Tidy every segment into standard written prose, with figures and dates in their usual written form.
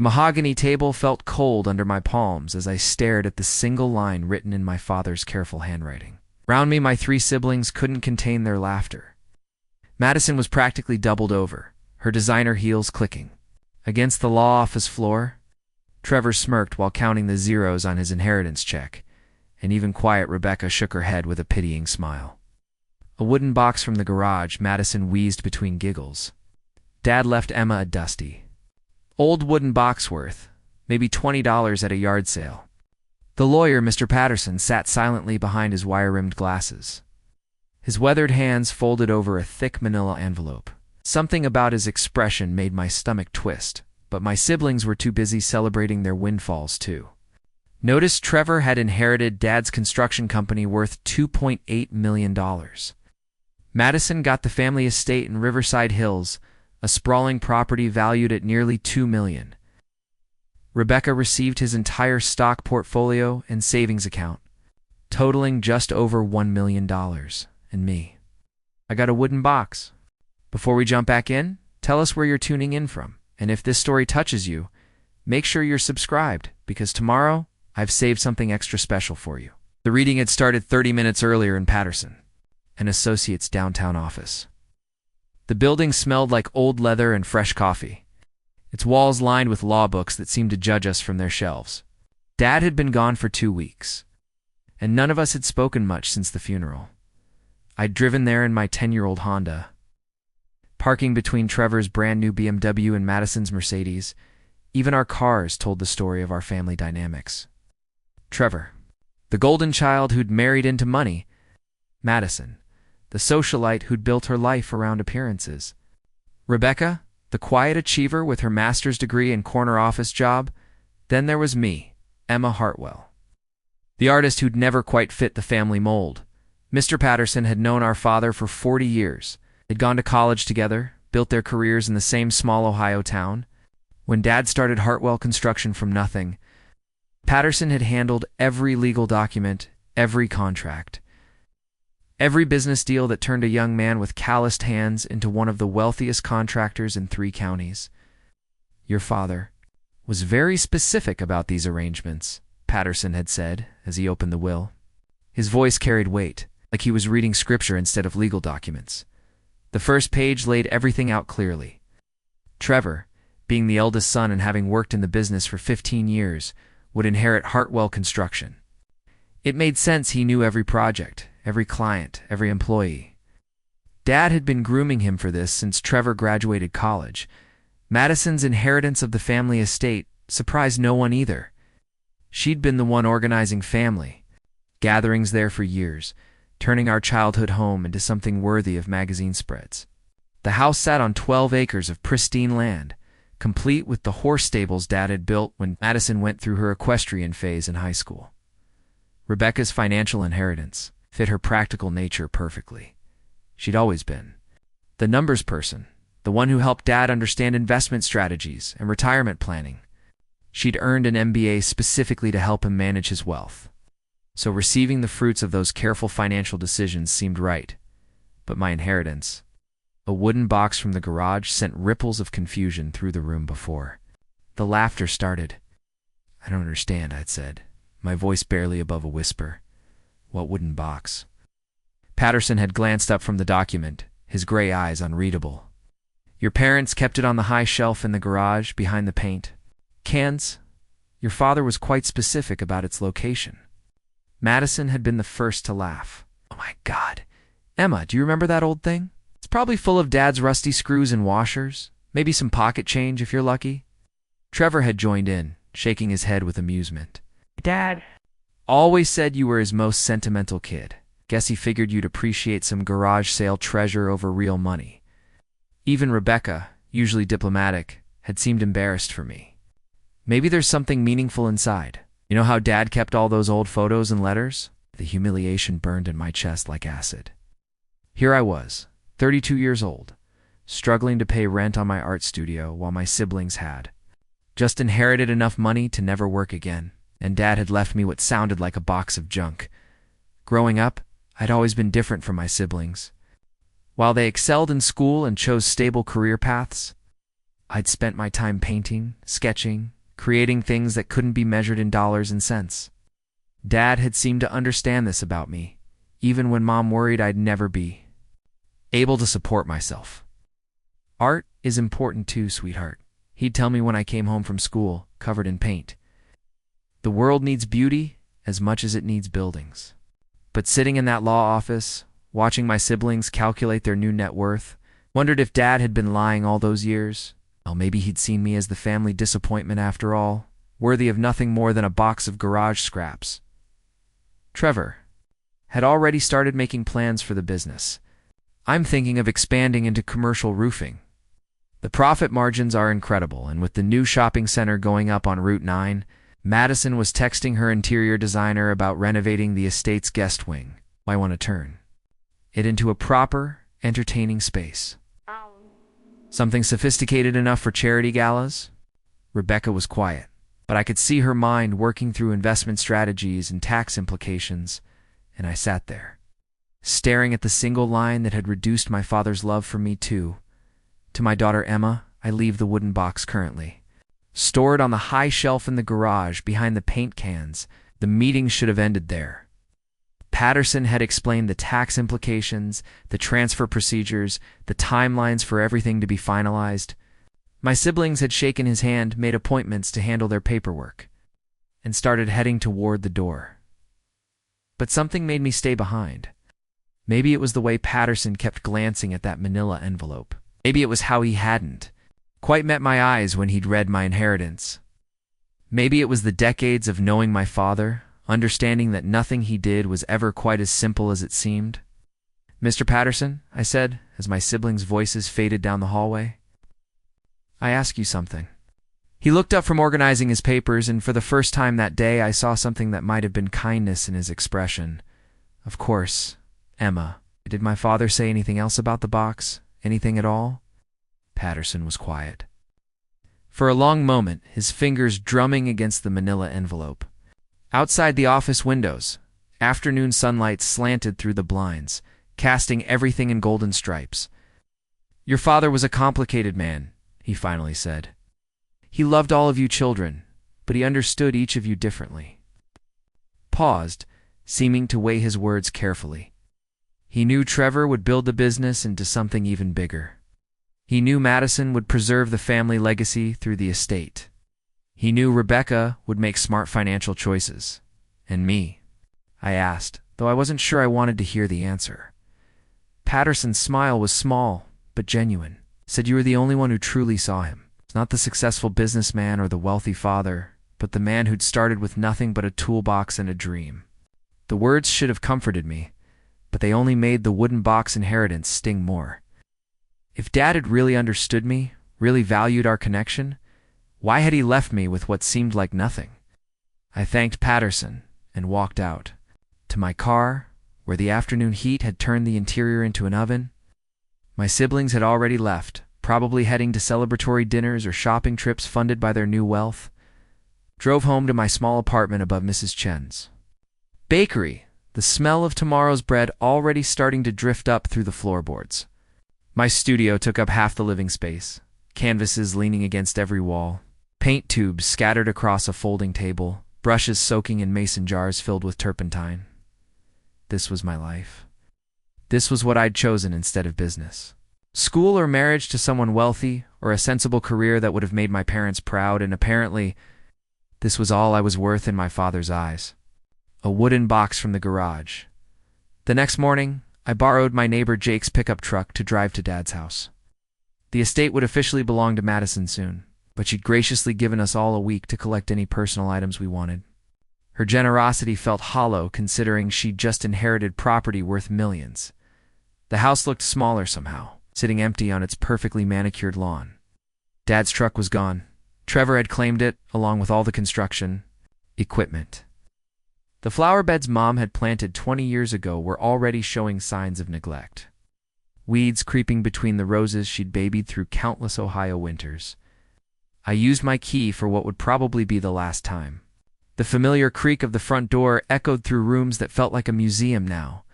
The mahogany table felt cold under my palms as I stared at the single line written in my father's careful handwriting. Round me, my three siblings couldn't contain their laughter. Madison was practically doubled over, her designer heels clicking. Against the law office floor, Trevor smirked while counting the zeros on his inheritance check, and even quiet Rebecca shook her head with a pitying smile. A wooden box from the garage, Madison wheezed between giggles. Dad left Emma a dusty, old wooden box worth maybe $20 at a yard sale. The lawyer, Mr. Patterson, sat silently behind his wire-rimmed glasses, his weathered hands folded over a thick manila envelope. Something about his expression made my stomach twist, but my siblings were too busy celebrating their windfalls too. Notice Trevor had inherited Dad's construction company worth $2.8 million. Madison got the family estate in Riverside Hills, a sprawling property valued at nearly $2 million. Rebecca received his entire stock portfolio and savings account, totaling just over $1 million. And me, I got a wooden box. Before we jump back in, tell us where you're tuning in from. And if this story touches you, make sure you're subscribed, because tomorrow I've saved something extra special for you. The reading had started 30 minutes earlier in Patterson, an associate's downtown office. The building smelled like old leather and fresh coffee, its walls lined with law books that seemed to judge us from their shelves. Dad had been gone for 2 weeks, and none of us had spoken much since the funeral. I'd driven there in my 10-year-old Honda, parking between Trevor's brand-new BMW and Madison's Mercedes. Even our cars told the story of our family dynamics. Trevor, the golden child who'd married into money. Madison, the socialite who'd built her life around appearances. Rebecca, the quiet achiever with her master's degree and corner office job. Then there was me, Emma Hartwell, the artist who'd never quite fit the family mold. Mr. Patterson had known our father for 40 years. They'd gone to college together, built their careers in the same small Ohio town. When Dad started Hartwell Construction from nothing, Patterson had handled every legal document, every contract, every business deal that turned a young man with calloused hands into one of the wealthiest contractors in 3 counties. Your father was very specific about these arrangements, Patterson had said as he opened the will. His voice carried weight, like he was reading scripture instead of legal documents. The first page laid everything out clearly. Trevor, being the eldest son and having worked in the business for 15 years, would inherit Hartwell Construction. It made sense he knew every project, every client, every employee. Dad had been grooming him for this since Trevor graduated college. Madison's inheritance of the family estate surprised no one either. She'd been the one organizing family gatherings there for years, turning our childhood home into something worthy of magazine spreads. The house sat on 12 acres of pristine land, complete with the horse stables Dad had built when Madison went through her equestrian phase in high school. Rebecca's financial inheritance fit her practical nature perfectly. She'd always been the numbers person, the one who helped Dad understand investment strategies and retirement planning. She'd earned an MBA specifically to help him manage his wealth. So receiving the fruits of those careful financial decisions seemed right. But my inheritance, a wooden box from the garage, sent ripples of confusion through the room before the laughter started. I don't understand, I'd said, my voice barely above a whisper. What wooden box? Patterson had glanced up from the document, his gray eyes unreadable. Your parents kept it on the high shelf in the garage behind the paint cans. Your father was quite specific about its location. Madison had been the first to laugh. Oh my God. Emma, do you remember that old thing? It's probably full of Dad's rusty screws and washers, maybe some pocket change if you're lucky. Trevor had joined in, shaking his head with amusement. Dad always said you were his most sentimental kid. Guess he figured you'd appreciate some garage sale treasure over real money. Even Rebecca, usually diplomatic, had seemed embarrassed for me. Maybe there's something meaningful inside. You know how Dad kept all those old photos and letters? The humiliation burned in my chest like acid. Here I was, 32 years old, struggling to pay rent on my art studio while my siblings had just inherited enough money to never work again, and Dad had left me what sounded like a box of junk. Growing up, I'd always been different from my siblings. While they excelled in school and chose stable career paths, I'd spent my time painting, sketching, creating things that couldn't be measured in dollars and cents. Dad had seemed to understand this about me, even when Mom worried I'd never be able to support myself. Art is important too, sweetheart. He'd tell me when I came home from school, covered in paint. The world needs beauty as much as it needs buildings. But sitting in that law office, watching my siblings calculate their new net worth, wondered if Dad had been lying all those years. Well, maybe he'd seen me as the family disappointment after all, worthy of nothing more than a box of garage scraps. Trevor had already started making plans for the business. I'm thinking of expanding into commercial roofing. The profit margins are incredible, and with the new shopping center going up on Route 9, Madison was texting her interior designer about renovating the estate's guest wing. I want to turn it into a proper, entertaining space. Something sophisticated enough for charity galas? Rebecca was quiet, but I could see her mind working through investment strategies and tax implications, and I sat there, staring at the single line that had reduced my father's love for me too. To my daughter Emma, I leave the wooden box currently stored on the high shelf in the garage behind the paint cans. The meeting should have ended there. Patterson had explained the tax implications, the transfer procedures, the timelines for everything to be finalized. My siblings had shaken his hand, made appointments to handle their paperwork, and started heading toward the door. But something made me stay behind. Maybe it was the way Patterson kept glancing at that manila envelope. Maybe it was how he hadn't quite met my eyes when he'd read my inheritance. Maybe it was the decades of knowing my father, understanding that nothing he did was ever quite as simple as it seemed. "Mr. Patterson," I said, as my siblings' voices faded down the hallway, "I ask you something." He looked up from organizing his papers, and for the first time that day I saw something that might have been kindness in his expression. "Of course, Emma. Did my father say anything else about the box? Anything at all?" Patterson was quiet. For a long moment, his fingers drumming against the manila envelope. Outside the office windows, afternoon sunlight slanted through the blinds, casting everything in golden stripes. "Your father was a complicated man," he finally said. "He loved all of you children, but he understood each of you differently." Paused, seeming to weigh his words carefully. He knew Trevor would build the business into something even bigger. He knew Madison would preserve the family legacy through the estate. He knew Rebecca would make smart financial choices. And me? I asked, though I wasn't sure I wanted to hear the answer. Patterson's smile was small, but genuine. Said you were the only one who truly saw him. Not the successful businessman or the wealthy father, but the man who'd started with nothing but a toolbox and a dream. The words should have comforted me, but they only made the wooden box inheritance sting more. If Dad had really understood me, really valued our connection, why had he left me with what seemed like nothing? I thanked Patterson and walked out. To my car, where the afternoon heat had turned the interior into an oven. My siblings had already left, probably heading to celebratory dinners or shopping trips funded by their new wealth. Drove home to my small apartment above Mrs. Chen's bakery, the smell of tomorrow's bread already starting to drift up through the floorboards. My studio took up half the living space, canvases leaning against every wall, paint tubes scattered across a folding table, brushes soaking in mason jars filled with turpentine. This was my life. This was what I'd chosen instead of business. School or marriage to someone wealthy, or a sensible career that would have made my parents proud, and apparently, this was all I was worth in my father's eyes. A wooden box from the garage. The next morning, I borrowed my neighbor Jake's pickup truck to drive to Dad's house. The estate would officially belong to Madison soon, but she'd graciously given us all a week to collect any personal items we wanted. Her generosity felt hollow considering she'd just inherited property worth millions. The house looked smaller somehow, sitting empty on its perfectly manicured lawn. Dad's truck was gone. Trevor had claimed it, along with all the construction equipment. The flower beds Mom had planted 20 years ago were already showing signs of neglect. Weeds creeping between the roses she'd babied through countless Ohio winters. I used my key for what would probably be the last time. The familiar creak of the front door echoed through rooms that felt like a museum now.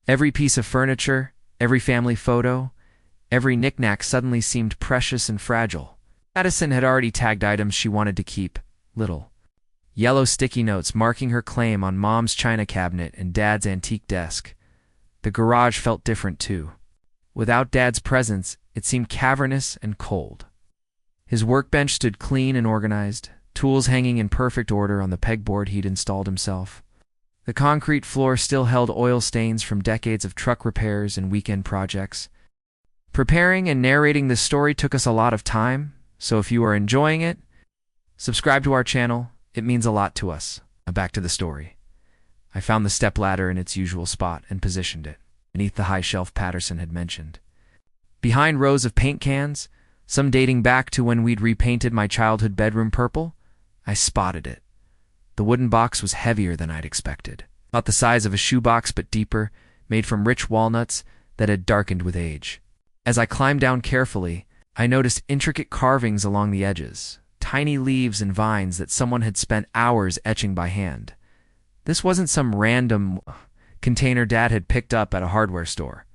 Every piece of furniture, every family photo, every knickknack suddenly seemed precious and fragile. Madison had already tagged items she wanted to keep, little yellow sticky notes marking her claim on Mom's china cabinet and Dad's antique desk. The garage felt different, too. Without Dad's presence, it seemed cavernous and cold. His workbench stood clean and organized, tools hanging in perfect order on the pegboard he'd installed himself. The concrete floor still held oil stains from decades of truck repairs and weekend projects. Preparing and narrating this story took us a lot of time, so if you are enjoying it, subscribe to our channel. It means a lot to us. Back to the story. I found the stepladder in its usual spot and positioned it beneath the high shelf Patterson had mentioned. Behind rows of paint cans, some dating back to when we'd repainted my childhood bedroom purple, I spotted it. The wooden box was heavier than I'd expected, about the size of a shoebox but deeper, made from rich walnuts that had darkened with age. As I climbed down carefully, I noticed intricate carvings along the edges, tiny leaves and vines that someone had spent hours etching by hand. This wasn't some random container Dad had picked up at a hardware store.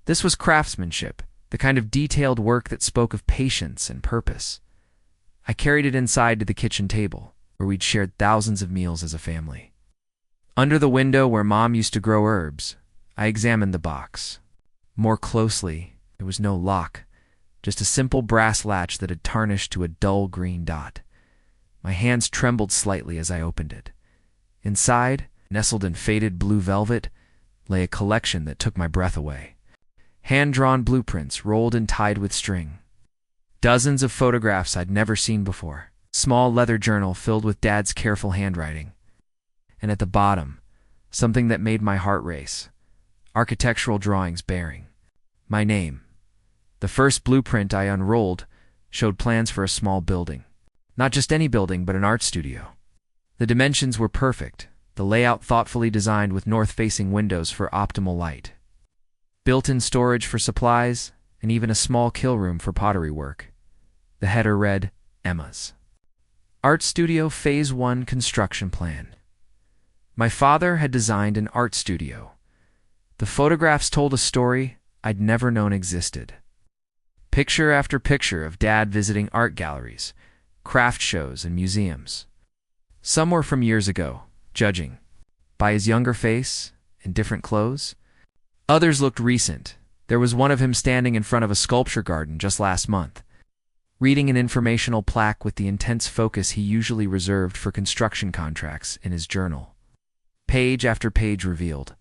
This was craftsmanship, the kind of detailed work that spoke of patience and purpose. I carried it inside to the kitchen table, where we'd shared thousands of meals as a family. Under the window where Mom used to grow herbs, I examined the box. More closely, there was no lock, just a simple brass latch that had tarnished to a dull green dot. My hands trembled slightly as I opened it. Inside, nestled in faded blue velvet, lay a collection that took my breath away. Hand-drawn blueprints rolled and tied with string. Dozens of photographs I'd never seen before. Small leather journal filled with Dad's careful handwriting. And at the bottom, something that made my heart race. Architectural drawings bearing my name. The first blueprint I unrolled showed plans for a small building. Not just any building, but an art studio. The dimensions were perfect, the layout thoughtfully designed with north-facing windows for optimal light. Built-in storage for supplies, and even a small kill room for pottery work. The header read, Emma's Art Studio Phase 1 Construction Plan. My father had designed an art studio. The photographs told a story I'd never known existed. Picture after picture of Dad visiting art galleries, craft shows, and museums. Some were from years ago, judging by his younger face and different clothes. Others looked recent. There was one of him standing in front of a sculpture garden just last month, reading an informational plaque with the intense focus he usually reserved for construction contracts in his journal. Page after page revealed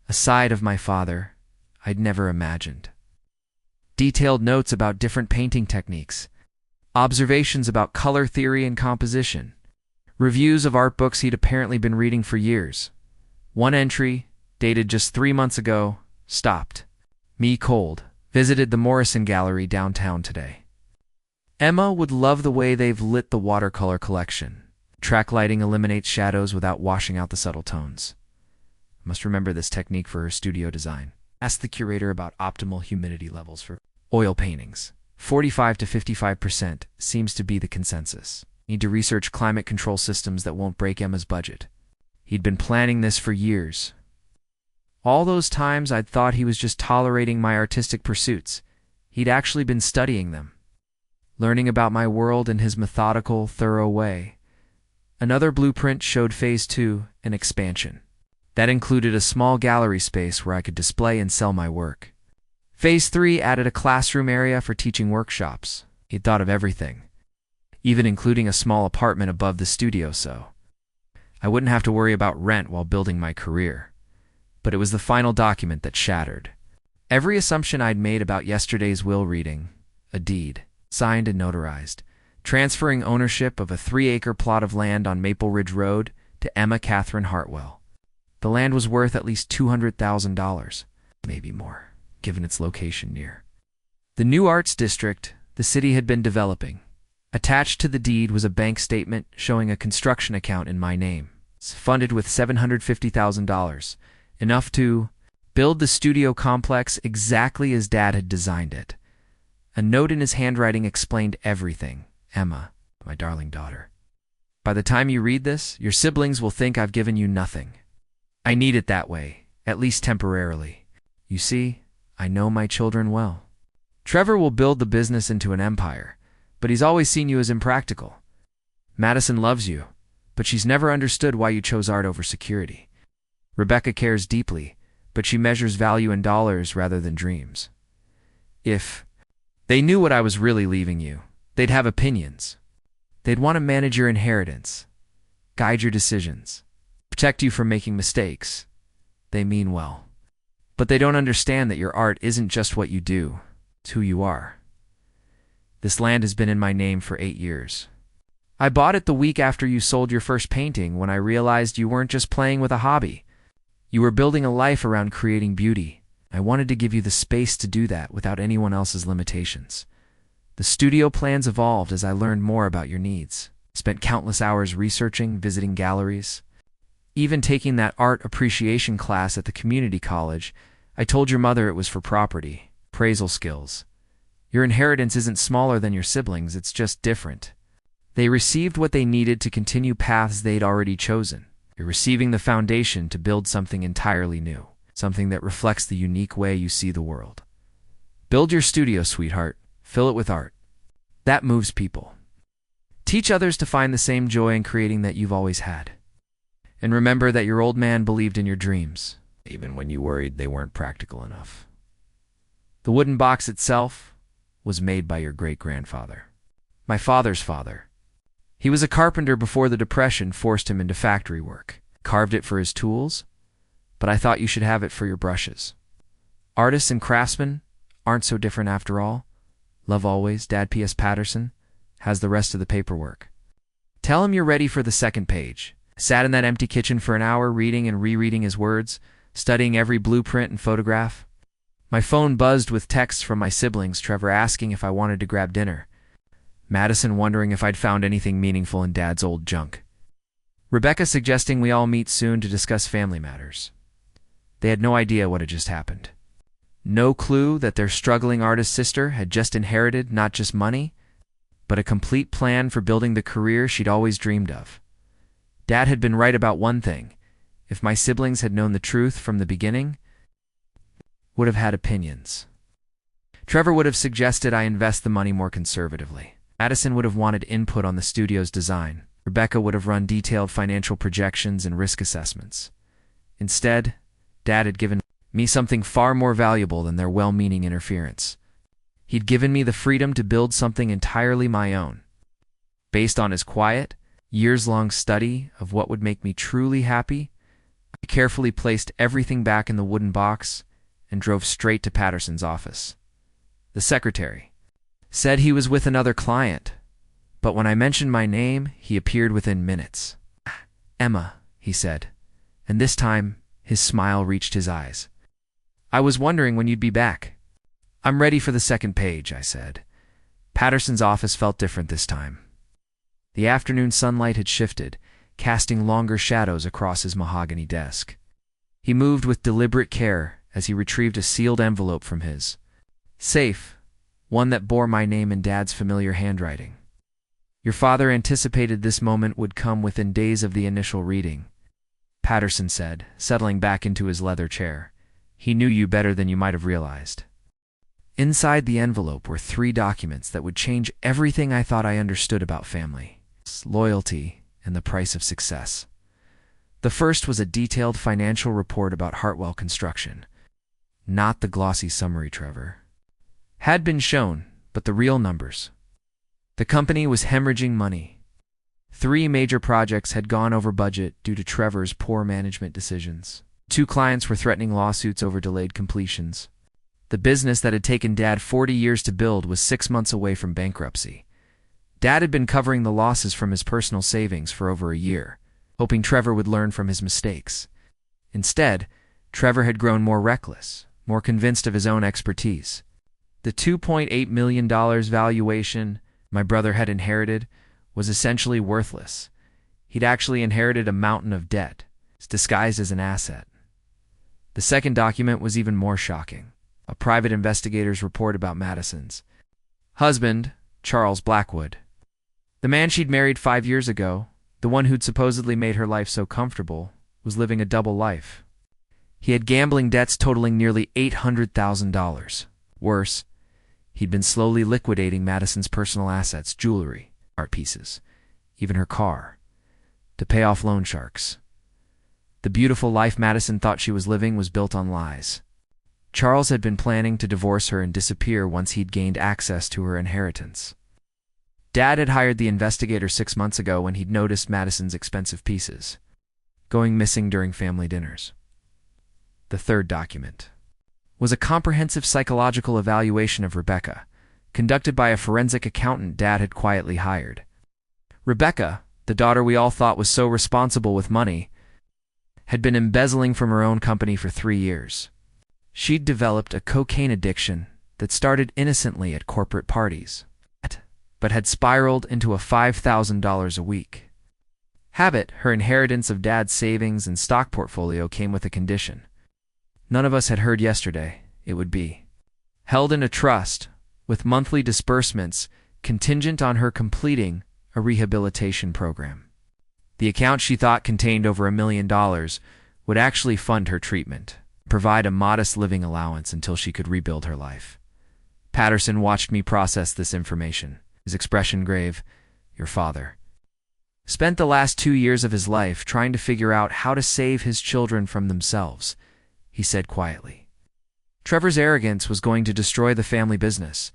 a side of my father I'd never imagined. Detailed notes about different painting techniques, observations about color theory and composition, reviews of art books he'd apparently been reading for years. One entry, dated just 3 months ago, stopped. Me cold. Visited the Morrison Gallery downtown today. Emma would love the way they've lit the watercolor collection. Track lighting eliminates shadows without washing out the subtle tones. I must remember this technique for her studio design. Ask the curator about optimal humidity levels for oil paintings. 45 to 55% seems to be the consensus. Need to research climate control systems that won't break Emma's budget. He'd been planning this for years. All those times I'd thought he was just tolerating my artistic pursuits, he'd actually been studying them, learning about my world in his methodical, thorough way. Another blueprint showed Phase 2, an expansion. That included a small gallery space where I could display and sell my work. Phase 3 added a classroom area for teaching workshops. He'd thought of everything, even including a small apartment above the studio so I wouldn't have to worry about rent while building my career. But it was the final document that shattered every assumption I'd made about yesterday's will reading, a deed, signed and notarized, transferring ownership of a 3-acre plot of land on Maple Ridge Road to Emma Catherine Hartwell. The land was worth at least $200,000, maybe more, given its location near the new arts district the city had been developing. Attached to the deed was a bank statement showing a construction account in my name. It's funded with $750,000, enough to build the studio complex exactly as Dad had designed it. A note in his handwriting explained everything. Emma, my darling daughter. By the time you read this, your siblings will think I've given you nothing. I need it that way, at least temporarily. You see, I know my children well. Trevor will build the business into an empire, but he's always seen you as impractical. Madison loves you, but she's never understood why you chose art over security. Rebecca cares deeply, but she measures value in dollars rather than dreams. If they knew what I was really leaving you, they'd have opinions. They'd want to manage your inheritance, guide your decisions, protect you from making mistakes. They mean well. But they don't understand that your art isn't just what you do, it's who you are. This land has been in my name for 8 years. I bought it the week after you sold your first painting when I realized you weren't just playing with a hobby. You were building a life around creating beauty. I wanted to give you the space to do that without anyone else's limitations. The studio plans evolved as I learned more about your needs. Spent countless hours researching, visiting galleries. Even taking that art appreciation class at the community college, I told your mother it was for property, appraisal skills. Your inheritance isn't smaller than your siblings, it's just different. They received what they needed to continue paths they'd already chosen. You're receiving the foundation to build something entirely new, something that reflects the unique way you see the world. Build your studio, sweetheart. Fill it with art. That moves people. Teach others to find the same joy in creating that you've always had. And remember that your old man believed in your dreams, even when you worried they weren't practical enough. The wooden box itself was made by your great-grandfather, my father's father. He was a carpenter before the Depression forced him into factory work. Carved it for his tools, but I thought you should have it for your brushes. Artists and craftsmen aren't so different after all. Love always, Dad. P.S. Patterson has the rest of the paperwork. Tell him you're ready for the second page. Sat in that empty kitchen for an hour reading and rereading his words, studying every blueprint and photograph. My phone buzzed with texts from my siblings, Trevor asking if I wanted to grab dinner, Madison wondering if I'd found anything meaningful in Dad's old junk, Rebecca suggesting we all meet soon to discuss family matters. They had no idea what had just happened. No clue that their struggling artist sister had just inherited not just money, but a complete plan for building the career she'd always dreamed of. Dad had been right about one thing. If my siblings had known the truth from the beginning, would have had opinions. Trevor would have suggested I invest the money more conservatively. Madison would have wanted input on the studio's design. Rebecca would have run detailed financial projections and risk assessments. Instead, Dad had given me something far more valuable than their well-meaning interference. He'd given me the freedom to build something entirely my own. Based on his quiet, years-long study of what would make me truly happy, I carefully placed everything back in the wooden box and drove straight to Patterson's office. The secretary said he was with another client, but when I mentioned my name, he appeared within minutes. "Emma," he said, and this time his smile reached his eyes. "I was wondering when you'd be back." "I'm ready for the second page," I said. Patterson's office felt different this time. The afternoon sunlight had shifted, casting longer shadows across his mahogany desk. He moved with deliberate care as he retrieved a sealed envelope from his safe, one that bore my name in Dad's familiar handwriting. "Your father anticipated this moment would come within days of the initial reading," Patterson said, settling back into his leather chair. "He knew you better than you might have realized." Inside the envelope were 3 documents that would change everything I thought I understood about family, loyalty, and the price of success. The first was a detailed financial report about Hartwell Construction. Not the glossy summary Trevor had been shown, but the real numbers. The company was hemorrhaging money. 3 major projects had gone over budget due to Trevor's poor management decisions. 2 clients were threatening lawsuits over delayed completions. The business that had taken Dad 40 years to build was 6 months away from bankruptcy. Dad had been covering the losses from his personal savings for over a year, hoping Trevor would learn from his mistakes. Instead, Trevor had grown more reckless, more convinced of his own expertise. The $2.8 million valuation my brother had inherited was essentially worthless. He'd actually inherited a mountain of debt, disguised as an asset. The second document was even more shocking. A private investigator's report about Madison's husband, Charles Blackwood. The man she'd married 5 years ago, the one who'd supposedly made her life so comfortable, was living a double life. He had gambling debts totaling nearly $800,000. Worse, He'd been slowly liquidating Madison's personal assets, jewelry, art pieces, even her car, to pay off loan sharks. The beautiful life Madison thought she was living was built on lies. Charles had been planning to divorce her and disappear once he'd gained access to her inheritance. Dad had hired the investigator 6 months ago when he'd noticed Madison's expensive pieces going missing during family dinners. The third document was a comprehensive psychological evaluation of Rebecca, conducted by a forensic accountant Dad had quietly hired. Rebecca, the daughter we all thought was so responsible with money, had been embezzling from her own company for 3 years. She'd developed a cocaine addiction that started innocently at corporate parties, but had spiraled into a $5,000 a week habit. Her inheritance of Dad's savings and stock portfolio came with a condition none of us had heard yesterday. It would be held in a trust, with monthly disbursements contingent on her completing a rehabilitation program. The account she thought contained over $1 million would actually fund her treatment, provide a modest living allowance until she could rebuild her life. Patterson watched me process this information, his expression grave. Your father spent the last 2 years of his life trying to figure out how to save his children from themselves, he said quietly. Trevor's arrogance was going to destroy the family business.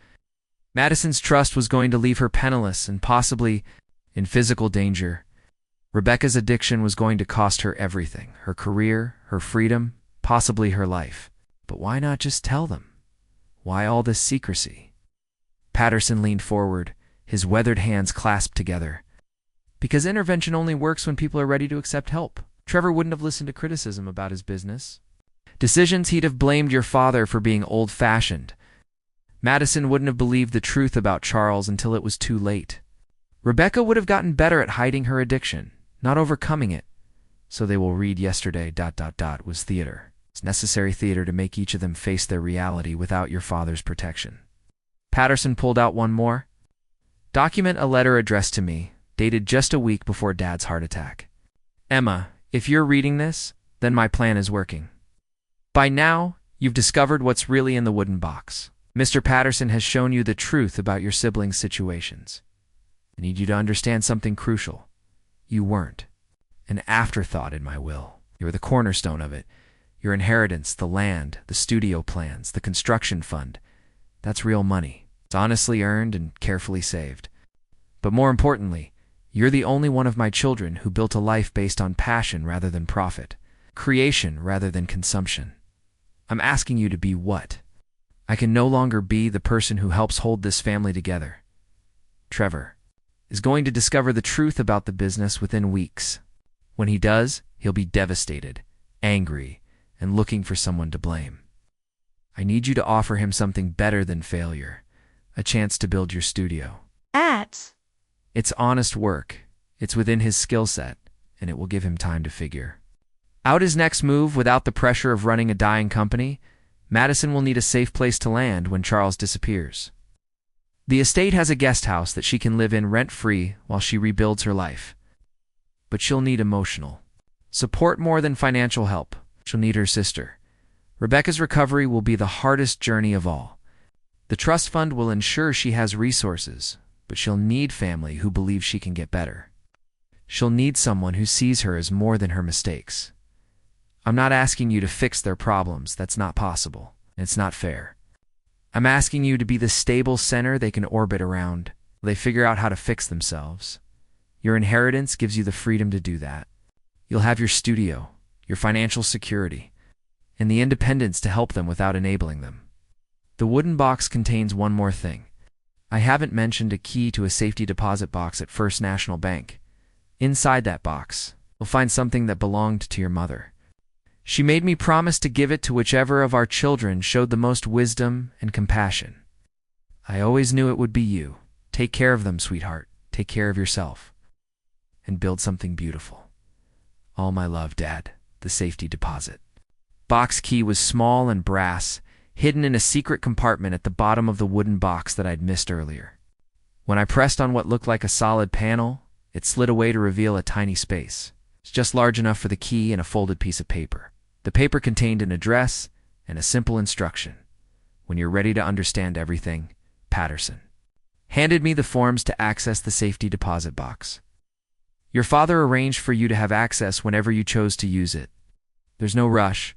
Madison's trust was going to leave her penniless and possibly in physical danger. Rebecca's addiction was going to cost her everything, her career, her freedom, possibly her life. But why not just tell them? Why all this secrecy? Patterson leaned forward, his weathered hands clasped together. Because intervention only works when people are ready to accept help. Trevor wouldn't have listened to criticism about his business decisions. He'd have blamed your father for being old-fashioned. Madison wouldn't have believed the truth about Charles until it was too late. Rebecca would have gotten better at hiding her addiction, not overcoming it. So they will read yesterday ... was theater. It's necessary theater to make each of them face their reality without your father's protection. Patterson pulled out one more document, a letter addressed to me, dated just a week before Dad's heart attack. Emma, if you're reading this, then my plan is working. By now, you've discovered what's really in the wooden box. Mr. Patterson has shown you the truth about your siblings' situations. I need you to understand something crucial. You weren't an afterthought in my will. You were the cornerstone of it. Your inheritance, the land, the studio plans, the construction fund. That's real money. It's honestly earned and carefully saved. But more importantly, you're the only one of my children who built a life based on passion rather than profit, creation rather than consumption. I'm asking you to be what? I can no longer be the person who helps hold this family together. Trevor is going to discover the truth about the business within weeks. When he does, he'll be devastated, angry, and looking for someone to blame. I need you to offer him something better than failure, a chance to build your studio. It's honest work. It's within his skill set, and it will give him time to figure out his next move without the pressure of running a dying company. Madison will need a safe place to land when Charles disappears. The estate has a guest house that she can live in rent-free while she rebuilds her life. But she'll need emotional support more than financial help. She'll need her sister. Rebecca's recovery will be the hardest journey of all. The trust fund will ensure she has resources, but she'll need family who believe she can get better. She'll need someone who sees her as more than her mistakes. I'm not asking you to fix their problems. That's not possible. It's not fair. I'm asking you to be the stable center they can orbit around. They figure out how to fix themselves. Your inheritance gives you the freedom to do that. You'll have your studio, your financial security, and the independence to help them without enabling them. The wooden box contains one more thing. I haven't mentioned a key to a safety deposit box at First National Bank. Inside that box, you'll find something that belonged to your mother. She made me promise to give it to whichever of our children showed the most wisdom and compassion. I always knew it would be you. Take care of them, sweetheart. Take care of yourself. And build something beautiful. All my love, Dad. The safety deposit. Box key was small and brass, hidden in a secret compartment at the bottom of the wooden box that I'd missed earlier. When I pressed on what looked like a solid panel, it slid away to reveal a tiny space. It's just large enough for the key and a folded piece of paper. The paper contained an address and a simple instruction. When you're ready to understand everything, Patterson handed me the forms to access the safety deposit box. Your father arranged for you to have access whenever you chose to use it. There's no rush.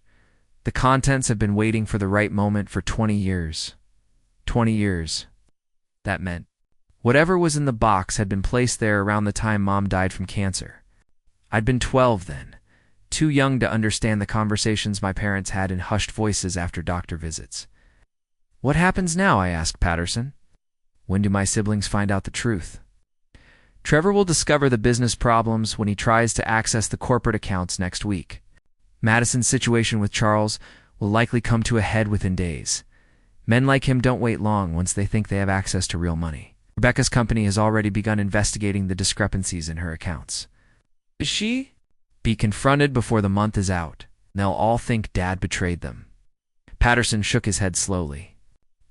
The contents have been waiting for the right moment for 20 years. 20 years. That meant whatever was in the box had been placed there around the time Mom died from cancer. I'd been 12 then, too young to understand the conversations my parents had in hushed voices after doctor visits. What happens now? I asked Patterson. When do my siblings find out the truth? Trevor will discover the business problems when he tries to access the corporate accounts next week. Madison's situation with Charles will likely come to a head within days. Men like him don't wait long once they think they have access to real money. Rebecca's company has already begun investigating the discrepancies in her accounts. Is she? Be confronted before the month is out. They'll all think Dad betrayed them. Patterson shook his head slowly.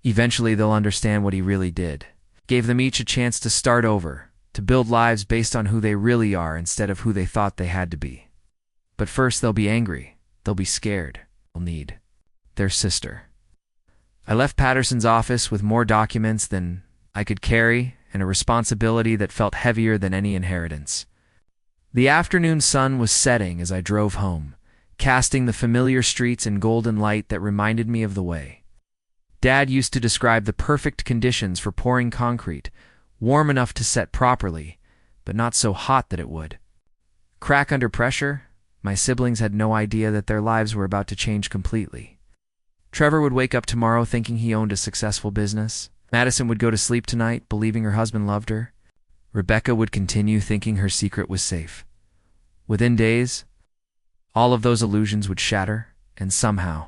Eventually they'll understand what he really did. Gave them each a chance to start over, to build lives based on who they really are instead of who they thought they had to be. But first they'll be angry, they'll be scared, they'll need their sister. I left Patterson's office with more documents than I could carry and a responsibility that felt heavier than any inheritance. The afternoon sun was setting as I drove home, casting the familiar streets in golden light that reminded me of the way Dad used to describe the perfect conditions for pouring concrete, warm enough to set properly, but not so hot that it would crack under pressure. My siblings had no idea that their lives were about to change completely. Trevor would wake up tomorrow thinking he owned a successful business. Madison would go to sleep tonight believing her husband loved her. Rebecca would continue thinking her secret was safe. Within days, all of those illusions would shatter, and somehow,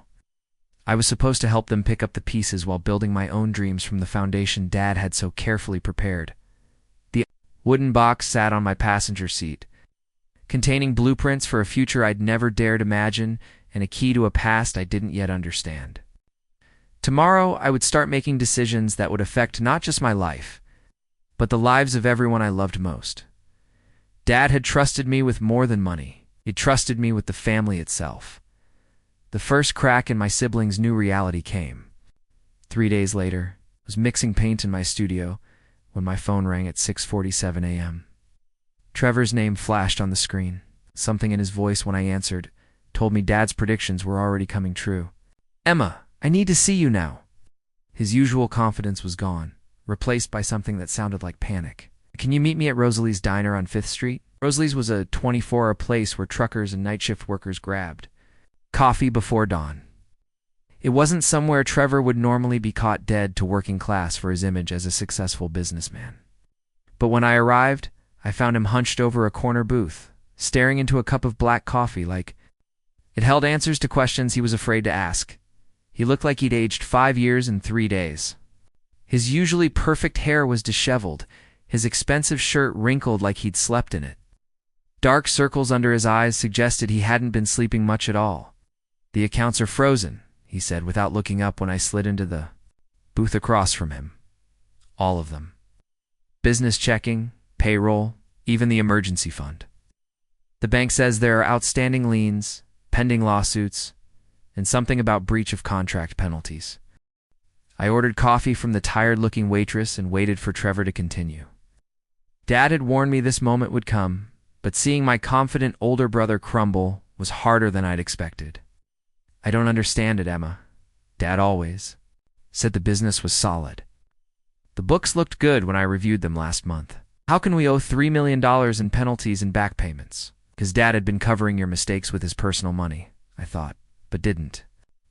I was supposed to help them pick up the pieces while building my own dreams from the foundation Dad had so carefully prepared. The wooden box sat on my passenger seat, containing blueprints for a future I'd never dared imagine and a key to a past I didn't yet understand. Tomorrow, I would start making decisions that would affect not just my life, but the lives of everyone I loved most. Dad had trusted me with more than money. He'd trusted me with the family itself. The first crack in my siblings' new reality came. 3 days later, I was mixing paint in my studio when my phone rang at 6:47 a.m. Trevor's name flashed on the screen. Something in his voice when I answered told me Dad's predictions were already coming true. Emma, I need to see you now. His usual confidence was gone, replaced by something that sounded like panic. Can you meet me at Rosalie's Diner on 5th Street? Rosalie's was a 24-hour place where truckers and night shift workers grabbed coffee before dawn. It wasn't somewhere Trevor would normally be caught dead to working class for his image as a successful businessman. But when I arrived, I found him hunched over a corner booth, staring into a cup of black coffee like it held answers to questions he was afraid to ask. He looked like he'd aged 5 years in 3 days. His usually perfect hair was disheveled, his expensive shirt wrinkled like he'd slept in it. Dark circles under his eyes suggested he hadn't been sleeping much at all. The accounts are frozen, he said without looking up when I slid into the booth across from him. All of them. Business checking, payroll, even the emergency fund. The bank says there are outstanding liens, pending lawsuits, and something about breach of contract penalties. I ordered coffee from the tired-looking waitress and waited for Trevor to continue. Dad had warned me this moment would come, but seeing my confident older brother crumble was harder than I'd expected. I don't understand it, Emma. Dad always said the business was solid. The books looked good when I reviewed them last month. How can we owe $3 million in penalties and back payments? Because Dad had been covering your mistakes with his personal money, I thought, but didn't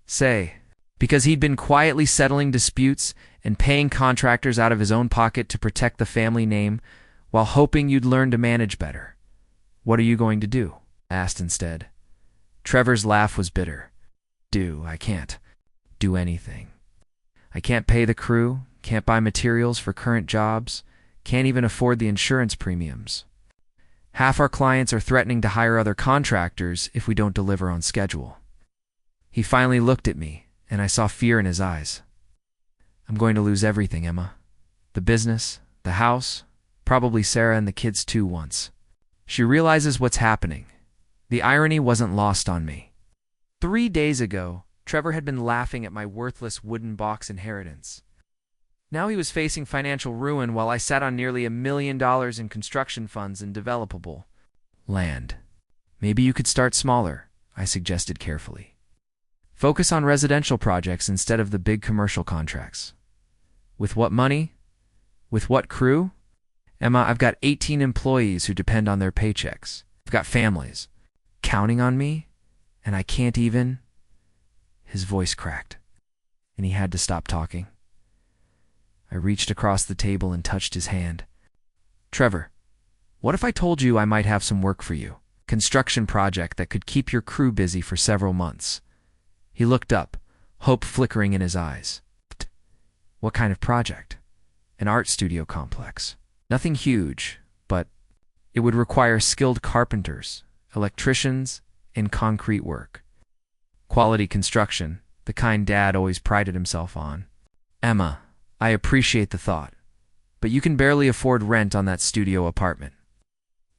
say. Because he'd been quietly settling disputes and paying contractors out of his own pocket to protect the family name while hoping you'd learn to manage better. What are you going to do? I asked instead. Trevor's laugh was bitter. I can't do anything. I can't pay the crew, can't buy materials for current jobs, can't even afford the insurance premiums. Half our clients are threatening to hire other contractors if we don't deliver on schedule. He finally looked at me, and I saw fear in his eyes. I'm going to lose everything, Emma. The business, the house, probably Sarah and the kids too once. She realizes what's happening. The irony wasn't lost on me. 3 days ago, Trevor had been laughing at my worthless wooden box inheritance. Now he was facing financial ruin while I sat on nearly $1 million in construction funds and developable land. Maybe you could start smaller, I suggested carefully. Focus on residential projects instead of the big commercial contracts. With what money? With what crew? Emma, I've got 18 employees who depend on their paychecks. I've got families counting on me, and I can't even... His voice cracked, and he had to stop talking. I reached across the table and touched his hand. Trevor, what if I told you I might have some work for you? Construction project that could keep your crew busy for several months. He looked up, hope flickering in his eyes. What kind of project? An art studio complex. Nothing huge, but it would require skilled carpenters, electricians, and concrete work. Quality construction, the kind Dad always prided himself on. Emma, I appreciate the thought, but you can barely afford rent on that studio apartment.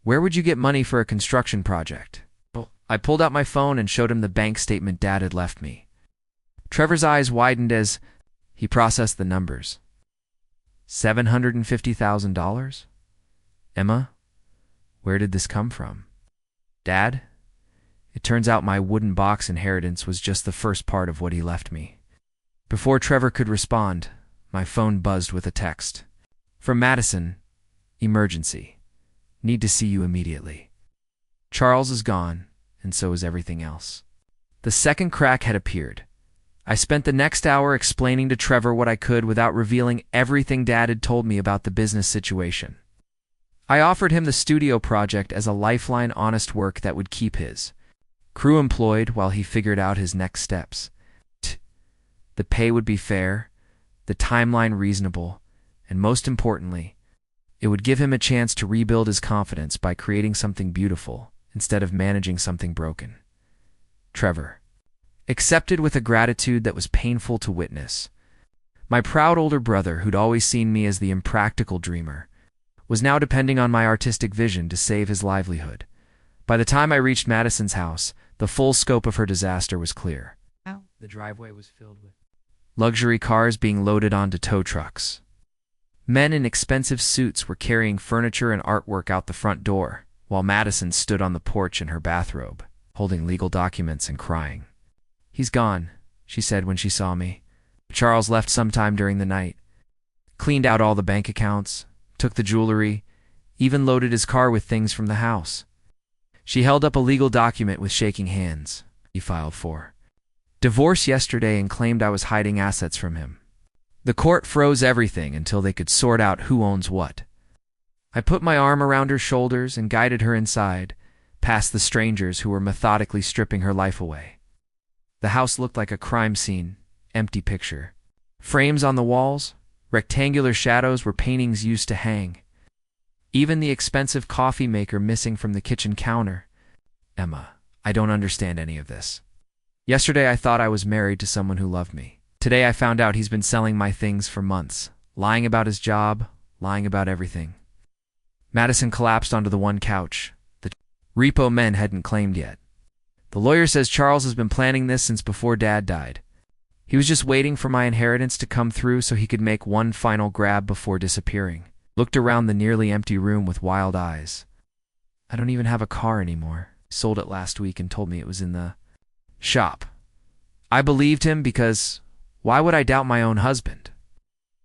Where would you get money for a construction project? I pulled out my phone and showed him the bank statement Dad had left me. Trevor's eyes widened as he processed the numbers. $750,000? Emma, where did this come from? Dad, it turns out my wooden box inheritance was just the first part of what he left me. Before Trevor could respond, my phone buzzed with a text. From Madison, emergency. Need to see you immediately. Charles is gone, and so is everything else. The second crack had appeared. I spent the next hour explaining to Trevor what I could without revealing everything Dad had told me about the business situation. I offered him the studio project as a lifeline honest work that would keep his crew employed while he figured out his next steps. The pay would be fair, the timeline reasonable, and most importantly, it would give him a chance to rebuild his confidence by creating something beautiful instead of managing something broken. Trevor accepted with a gratitude that was painful to witness. My proud older brother, who'd always seen me as the impractical dreamer, was now depending on my artistic vision to save his livelihood. By the time I reached Madison's house, the full scope of her disaster was clear. The driveway was filled with luxury cars being loaded onto tow trucks. Men in expensive suits were carrying furniture and artwork out the front door, while Madison stood on the porch in her bathrobe, holding legal documents and crying. He's gone, she said when she saw me. Charles left sometime during the night. Cleaned out all the bank accounts, took the jewelry, even loaded his car with things from the house. She held up a legal document with shaking hands. He filed for divorce yesterday and claimed I was hiding assets from him. The court froze everything until they could sort out who owns what. I put my arm around her shoulders and guided her inside, past the strangers who were methodically stripping her life away. The house looked like a crime scene, empty picture. Frames on the walls, rectangular shadows where paintings used to hang. Even the expensive coffee maker missing from the kitchen counter. Emma, I don't understand any of this. Yesterday I thought I was married to someone who loved me. Today I found out he's been selling my things for months, lying about his job, lying about everything. Madison collapsed onto the one couch. The repo men hadn't claimed yet. The lawyer says Charles has been planning this since before Dad died. He was just waiting for my inheritance to come through so he could make one final grab before disappearing. Looked around the nearly empty room with wild eyes. I don't even have a car anymore. Sold it last week and told me it was in the shop. I believed him because why would I doubt my own husband?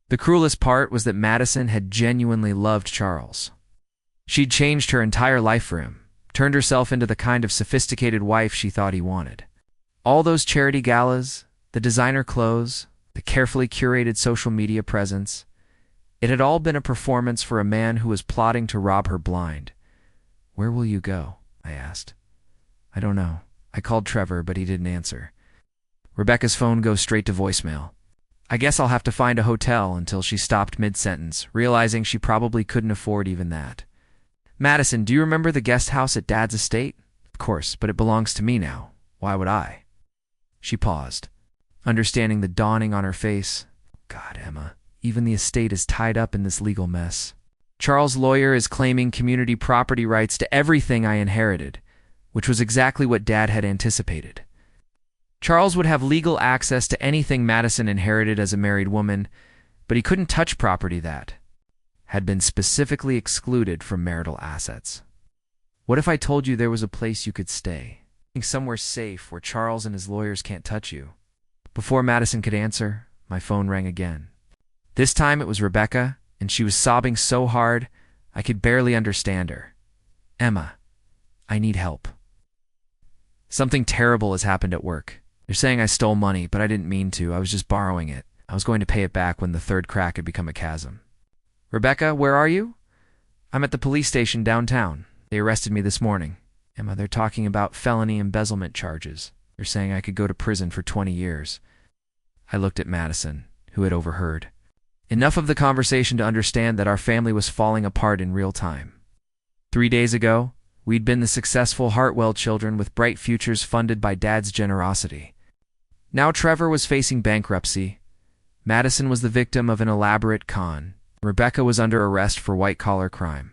The cruelest part was that Madison had genuinely loved Charles. She'd changed her entire life for him, turned herself into the kind of sophisticated wife she thought he wanted. All those charity galas, the designer clothes, the carefully curated social media presence, it had all been a performance for a man who was plotting to rob her blind. Where will you go? I asked. I don't know. I called Trevor, but he didn't answer. Rebecca's phone goes straight to voicemail. I guess I'll have to find a hotel until she stopped mid-sentence, realizing she probably couldn't afford even that. Madison, do you remember the guest house at Dad's estate? Of course, but it belongs to me now. Why would I? She paused, understanding the dawning on her face. God, Emma, even the estate is tied up in this legal mess. Charles' lawyer is claiming community property rights to everything I inherited, which was exactly what Dad had anticipated. Charles would have legal access to anything Madison inherited as a married woman, but he couldn't touch property that had been specifically excluded from marital assets. What if I told you there was a place you could stay, somewhere safe where Charles and his lawyers can't touch you? Before Madison could answer, my phone rang again. This time it was Rebecca, and she was sobbing so hard I could barely understand her. Emma, I need help. Something terrible has happened at work. They're saying I stole money, but I didn't mean to. I was just borrowing it. I was going to pay it back when the third crack had become a chasm. Rebecca, where are you? I'm at the police station downtown. They arrested me this morning. Emma, they're talking about felony embezzlement charges. They're saying I could go to prison for 20 years. I looked at Madison, who had overheard. Enough of the conversation to understand that our family was falling apart in real time. 3 days ago, we'd been the successful Hartwell children with bright futures funded by Dad's generosity. Now Trevor was facing bankruptcy. Madison was the victim of an elaborate con. Rebecca was under arrest for white-collar crime.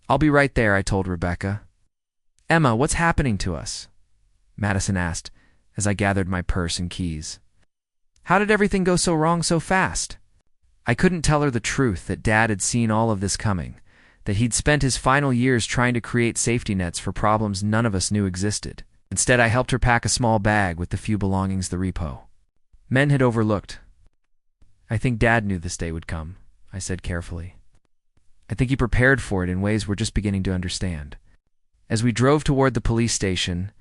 I'll be right there, I told Rebecca. Emma, what's happening to us? Madison asked, as I gathered my purse and keys. How did everything go so wrong so fast? I couldn't tell her the truth, that Dad had seen all of this coming, that he'd spent his final years trying to create safety nets for problems none of us knew existed. Instead, I helped her pack a small bag with the few belongings the repo men had overlooked. I think Dad knew this day would come, I said carefully. I think he prepared for it in ways we're just beginning to understand. As we drove toward the police station,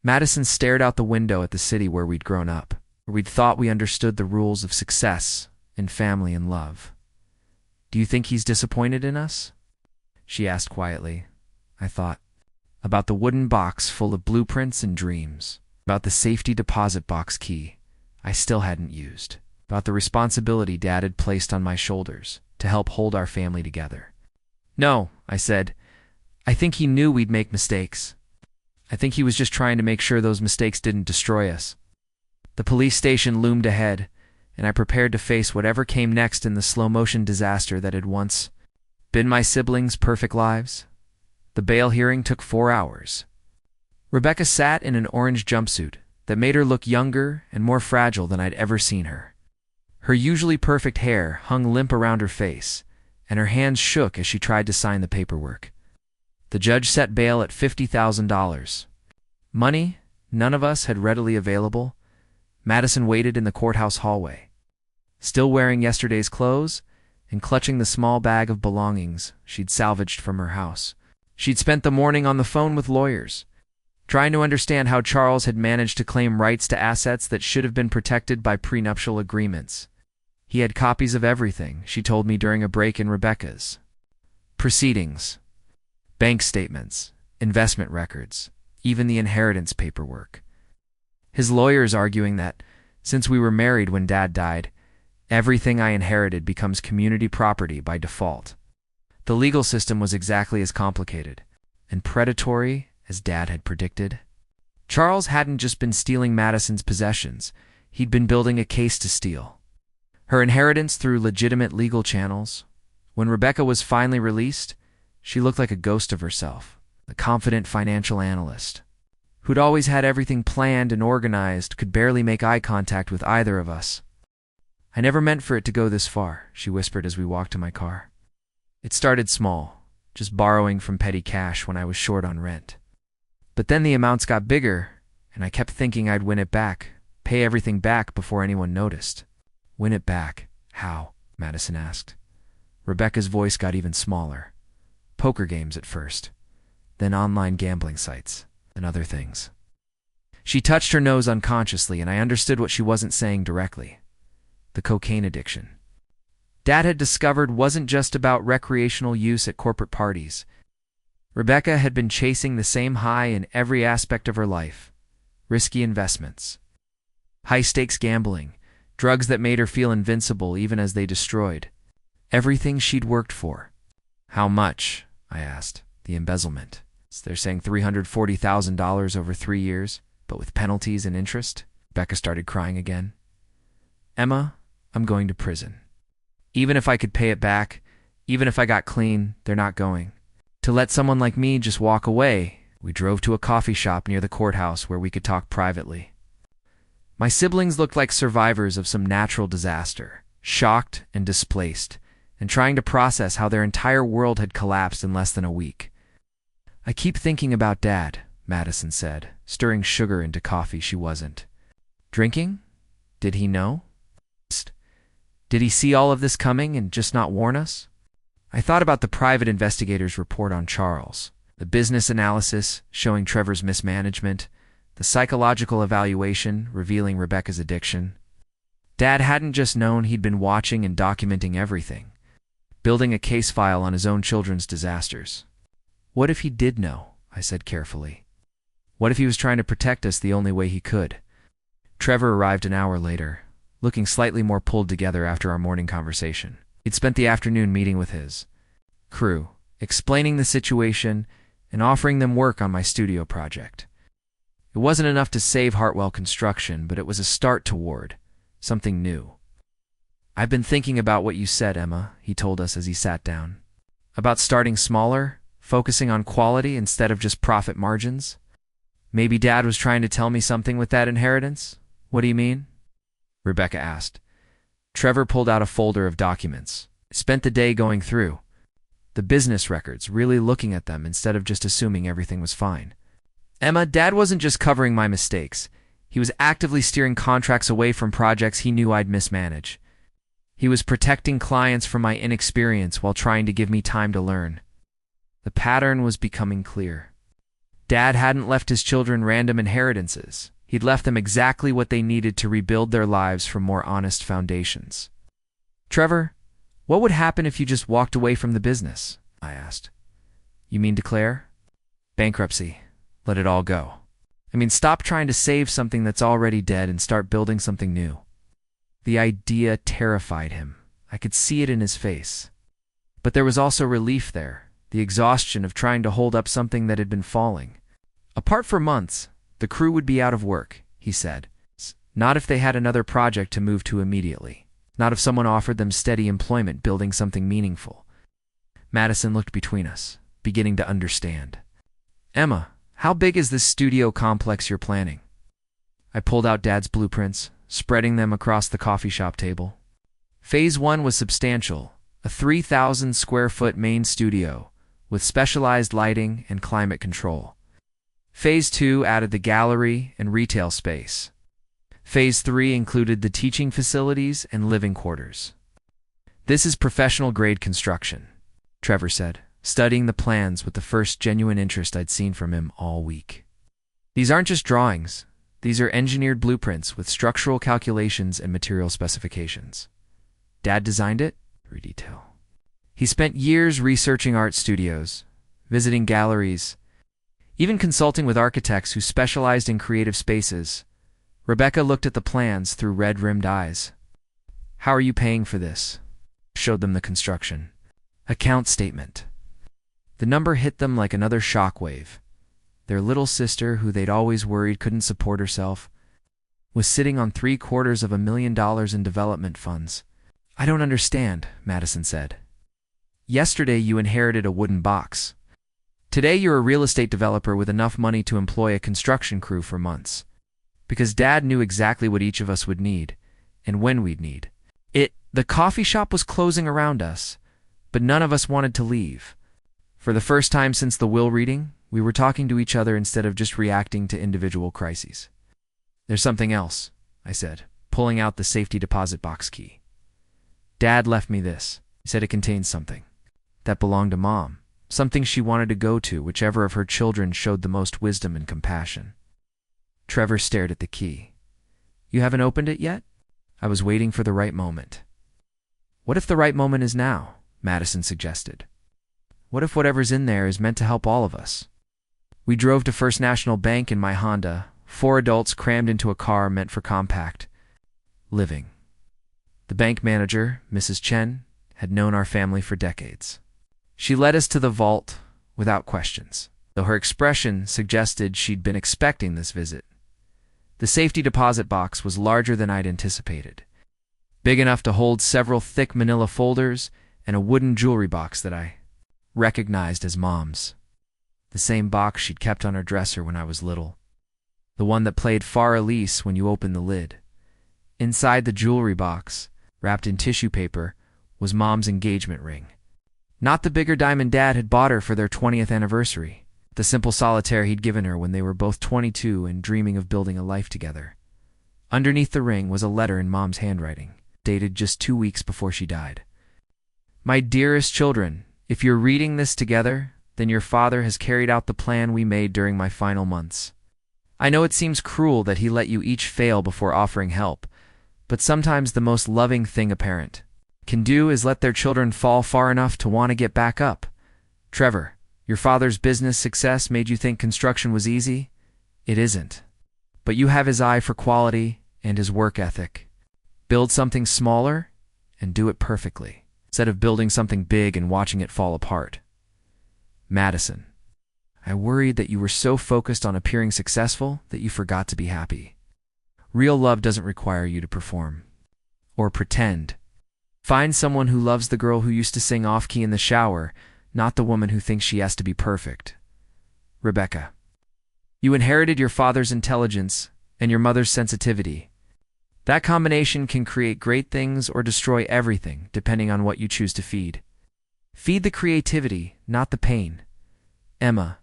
Madison stared out the window at the city where we'd grown up, where we'd thought we understood the rules of success and family and love. Do you think he's disappointed in us? She asked quietly. I thought about the wooden box full of blueprints and dreams, about the safety deposit box key I still hadn't used, about the responsibility Dad had placed on my shoulders to help hold our family together. No, I said. I think he knew we'd make mistakes. I think he was just trying to make sure those mistakes didn't destroy us. The police station loomed ahead, and I prepared to face whatever came next in the slow-motion disaster that had once been my siblings' perfect lives. The bail hearing took 4 hours. Rebecca sat in an orange jumpsuit that made her look younger and more fragile than I'd ever seen her. Her usually perfect hair hung limp around her face, and her hands shook as she tried to sign the paperwork. The judge set bail at $50,000. Money none of us had readily available. Madison waited in the courthouse hallway, still wearing yesterday's clothes and clutching the small bag of belongings she'd salvaged from her house. She'd spent the morning on the phone with lawyers, trying to understand how Charles had managed to claim rights to assets that should have been protected by prenuptial agreements. He had copies of everything, she told me during a break in Rebecca's proceedings. Bank statements, investment records, even the inheritance paperwork. His lawyers arguing that, since we were married when Dad died, everything I inherited becomes community property by default. The legal system was exactly as complicated and predatory as Dad had predicted. Charles hadn't just been stealing Madison's possessions, he'd been building a case to steal her inheritance through legitimate legal channels. When Rebecca was finally released, she looked like a ghost of herself, the confident financial analyst who'd always had everything planned and organized, could barely make eye contact with either of us. I never meant for it to go this far, she whispered as we walked to my car. It started small, just borrowing from petty cash when I was short on rent. But then the amounts got bigger, and I kept thinking I'd win it back, pay everything back before anyone noticed. Win it back? How? Madison asked. Rebecca's voice got even smaller. Poker games at first, then online gambling sites, and other things. She touched her nose unconsciously, and I understood what she wasn't saying directly. The cocaine addiction Dad had discovered wasn't just about recreational use at corporate parties. Rebecca had been chasing the same high in every aspect of her life. Risky investments, high-stakes gambling, drugs that made her feel invincible even as they destroyed everything she'd worked for. How much? I asked. The embezzlement. They're saying $340,000 over 3 years, but with penalties and interest. Rebecca started crying again. Emma, I'm going to prison. Even if I could pay it back, even if I got clean, they're not going to let someone like me just walk away. We drove to a coffee shop near the courthouse where we could talk privately. My siblings looked like survivors of some natural disaster. shocked and displaced, and trying to process how their entire world had collapsed in less than a week. "I keep thinking about Dad," Madison said, stirring sugar into coffee she wasn't drinking. Did he know? Did he see all of this coming and just not warn us? I thought about the private investigator's report on Charles, the business analysis showing Trevor's mismanagement, the psychological evaluation revealing Rebecca's addiction. Dad hadn't just known, he'd been watching and documenting everything, building a case file on his own children's disasters. What if he did know? I said carefully. What if he was trying to protect us the only way he could? Trevor arrived an hour later, looking slightly more pulled together after our morning conversation. He'd spent the afternoon meeting with his crew, explaining the situation and offering them work on my studio project. It wasn't enough to save Hartwell Construction, but it was a start toward something new. "I've been thinking about what you said, Emma," he told us as he sat down. "About starting smaller, focusing on quality instead of just profit margins. Maybe Dad was trying to tell me something with that inheritance?" "What do you mean?" Rebecca asked. Trevor pulled out a folder of documents. Spent the day going through the business records, really looking at them instead of just assuming everything was fine. "Emma, Dad wasn't just covering my mistakes. He was actively steering contracts away from projects he knew I'd mismanage. He was protecting clients from my inexperience while trying to give me time to learn." The pattern was becoming clear. Dad hadn't left his children random inheritances. He'd left them exactly what they needed to rebuild their lives from more honest foundations. "Trevor, what would happen if you just walked away from the business?" I asked. "You mean declare bankruptcy? Let it all go? I mean, stop trying to save something that's already dead and start building something new?" The idea terrified him. I could see it in his face. But there was also relief there, the exhaustion of trying to hold up something that had been falling. Apart for months, the crew would be out of work, he said. Not if they had another project to move to immediately. Not if someone offered them steady employment building something meaningful. Madison looked between us, beginning to understand. "Emma, how big is this studio complex you're planning?" I pulled out Dad's blueprints, spreading them across the coffee shop table. Phase 1 was substantial, a 3,000 square foot main studio with specialized lighting and climate control. Phase 2 added the gallery and retail space. Phase 3 included the teaching facilities and living quarters. "This is professional-grade construction," Trevor said, studying the plans with the first genuine interest I'd seen from him all week. "These aren't just drawings. These are engineered blueprints with structural calculations and material specifications. Dad designed it?" Every detail. "He spent years researching art studios, visiting galleries, even consulting with architects who specialized in creative spaces." Rebecca looked at the plans through red-rimmed eyes. "How are you paying for this?" Showed them the construction account statement. The number hit them like another shockwave. Their little sister, who they'd always worried couldn't support herself, was sitting on $750,000 in development funds. "I don't understand," Madison said. "Yesterday you inherited a wooden box. Today you're a real estate developer with enough money to employ a construction crew for months. Because Dad knew exactly what each of us would need, and when we'd need it. The coffee shop was closing around us, but none of us wanted to leave. For the first time since the will reading, we were talking to each other instead of just reacting to individual crises." "There's something else," I said, pulling out the safety deposit box key. "Dad left me this." He said it contained something that belonged to Mom, something she wanted to go to, whichever of her children showed the most wisdom and compassion. Trevor stared at the key. "You haven't opened it yet?" I was waiting for the right moment. "What if the right moment is now?" Madison suggested. "What if whatever's in there is meant to help all of us?" We drove to First National Bank in my Honda, 4 adults crammed into a car meant for compact living. The bank manager, Mrs. Chen, had known our family for decades. She led us to the vault without questions, though her expression suggested she'd been expecting this visit. The safety deposit box was larger than I'd anticipated, big enough to hold several thick manila folders and a wooden jewelry box that I recognized as Mom's. The same box she'd kept on her dresser when I was little. The one that played Far Elise when you opened the lid. Inside the jewelry box, wrapped in tissue paper, was Mom's engagement ring. Not the bigger diamond Dad had bought her for their 20th anniversary, the simple solitaire he'd given her when they were both 22 and dreaming of building a life together. Underneath the ring was a letter in Mom's handwriting, dated just 2 weeks before she died. My dearest children, if you're reading this together, then your father has carried out the plan we made during my final months. I know it seems cruel that he let you each fail before offering help, but sometimes the most loving thing a parent can do is let their children fall far enough to want to get back up. Trevor, your father's business success made you think construction was easy? It isn't. But you have his eye for quality and his work ethic. Build something smaller and do it perfectly, instead of building something big and watching it fall apart. Madison, I worried that you were so focused on appearing successful that you forgot to be happy. Real love doesn't require you to perform or pretend. Find someone who loves the girl who used to sing off-key in the shower, not the woman who thinks she has to be perfect. Rebecca, you inherited your father's intelligence and your mother's sensitivity. That combination can create great things or destroy everything, depending on what you choose to feed. Feed the creativity, not the pain. Emma,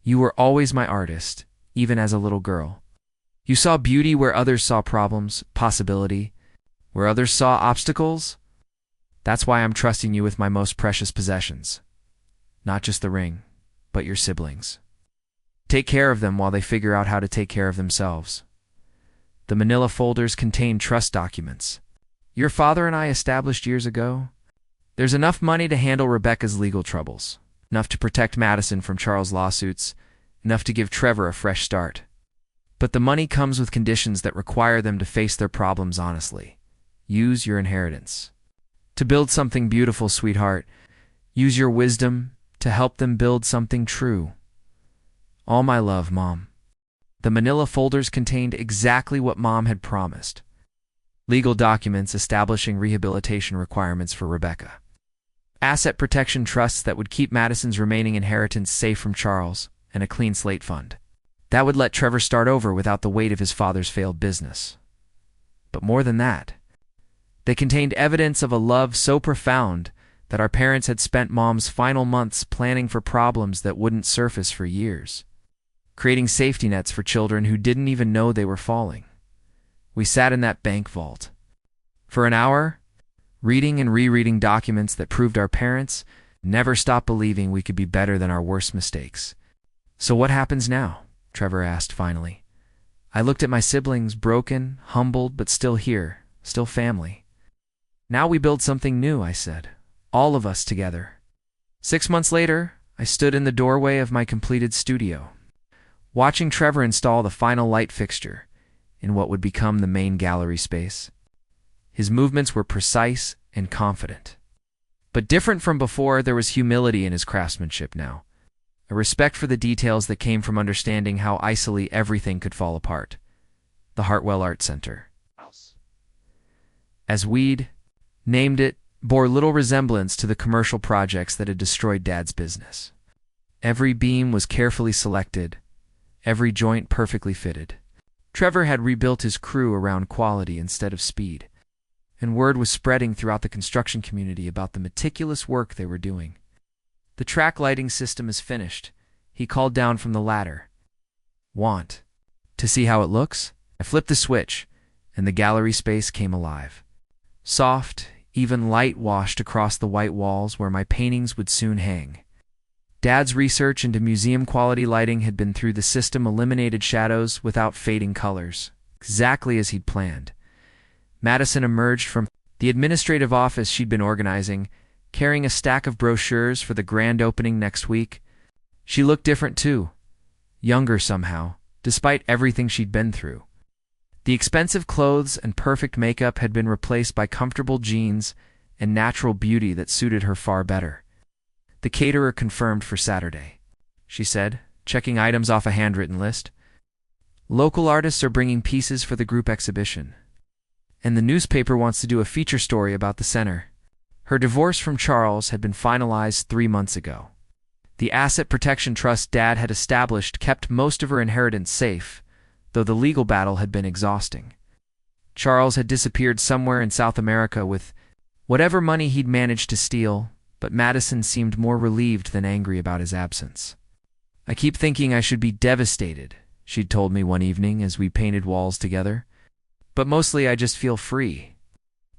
you were always my artist, even as a little girl. You saw beauty where others saw problems, possibility, where others saw obstacles. That's why I'm trusting you with my most precious possessions. Not just the ring, but your siblings. Take care of them while they figure out how to take care of themselves. The manila folders contain trust documents. Your father and I established years ago. There's enough money to handle Rebecca's legal troubles, enough to protect Madison from Charles' lawsuits, enough to give Trevor a fresh start. But the money comes with conditions that require them to face their problems honestly. Use your inheritance to build something beautiful, sweetheart. Use your wisdom to help them build something true. All my love, Mom. The manila folders contained exactly what Mom had promised. Legal documents establishing rehabilitation requirements for Rebecca. Asset protection trusts that would keep Madison's remaining inheritance safe from Charles, and a clean slate fund. That would let Trevor start over without the weight of his father's failed business. But more than that, they contained evidence of a love so profound that our parents had spent Mom's final months planning for problems that wouldn't surface for years, creating safety nets for children who didn't even know they were falling. We sat in that bank vault for an hour, reading and rereading documents that proved our parents never stopped believing we could be better than our worst mistakes. So what happens now? Trevor asked finally. I looked at my siblings, broken, humbled, but still here, still family. Now we build something new, I said. All of us together. 6 months later, I stood in the doorway of my completed studio, watching Trevor install the final light fixture in what would become the main gallery space. His movements were precise and confident. But different from before, there was humility in his craftsmanship now, a respect for the details that came from understanding how icily everything could fall apart. The Hartwell Art Center, as we'd named it, bore little resemblance to the commercial projects that had destroyed Dad's business. Every beam was carefully selected, every joint perfectly fitted. Trevor had rebuilt his crew around quality instead of speed, and word was spreading throughout the construction community about the meticulous work they were doing. The track lighting system is finished, he called down from the ladder. Want to see how it looks? I flipped the switch, and the gallery space came alive. Soft, even light washed across the white walls where my paintings would soon hang. Dad's research into museum-quality lighting had been through the system eliminated shadows without fading colors, exactly as he'd planned. Madison emerged from the administrative office she'd been organizing, carrying a stack of brochures for the grand opening next week. She looked different too, younger somehow, despite everything she'd been through. The expensive clothes and perfect makeup had been replaced by comfortable jeans and natural beauty that suited her far better. The caterer confirmed for Saturday, she said, checking items off a handwritten list. Local artists are bringing pieces for the group exhibition, and the newspaper wants to do a feature story about the center. Her divorce from Charles had been finalized 3 months ago. The asset protection trust Dad had established kept most of her inheritance safe, though the legal battle had been exhausting. Charles had disappeared somewhere in South America with whatever money he'd managed to steal, but Madison seemed more relieved than angry about his absence. "I keep thinking I should be devastated," she'd told me one evening as we painted walls together. "But mostly I just feel free,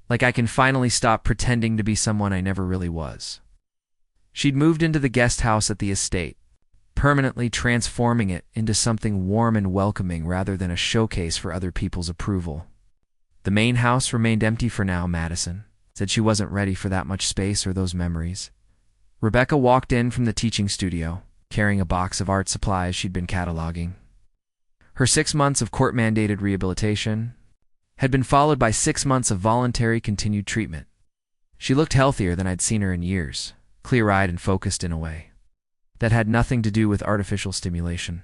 like I can finally stop pretending to be someone I never really was." She'd moved into the guest house at the estate, permanently transforming it into something warm and welcoming rather than a showcase for other people's approval. The main house remained empty for now, Madison said. She wasn't ready for that much space or those memories. Rebecca walked in from the teaching studio, carrying a box of art supplies she'd been cataloging. Her 6 months of court-mandated rehabilitation had been followed by 6 months of voluntary continued treatment. She looked healthier than I'd seen her in years, clear-eyed and focused in a way that had nothing to do with artificial stimulation.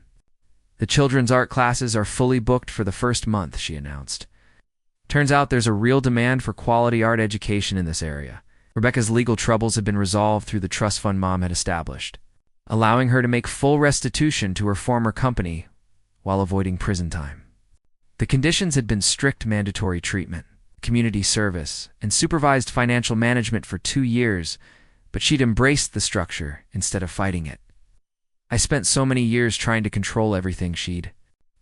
"The children's art classes are fully booked for the first month," she announced. "Turns out there's a real demand for quality art education in this area." Rebecca's legal troubles had been resolved through the trust fund Mom had established, allowing her to make full restitution to her former company while avoiding prison time. The conditions had been strict mandatory treatment, community service, and supervised financial management for 2 years, but she'd embraced the structure instead of fighting it. "I spent so many years trying to control everything," she'd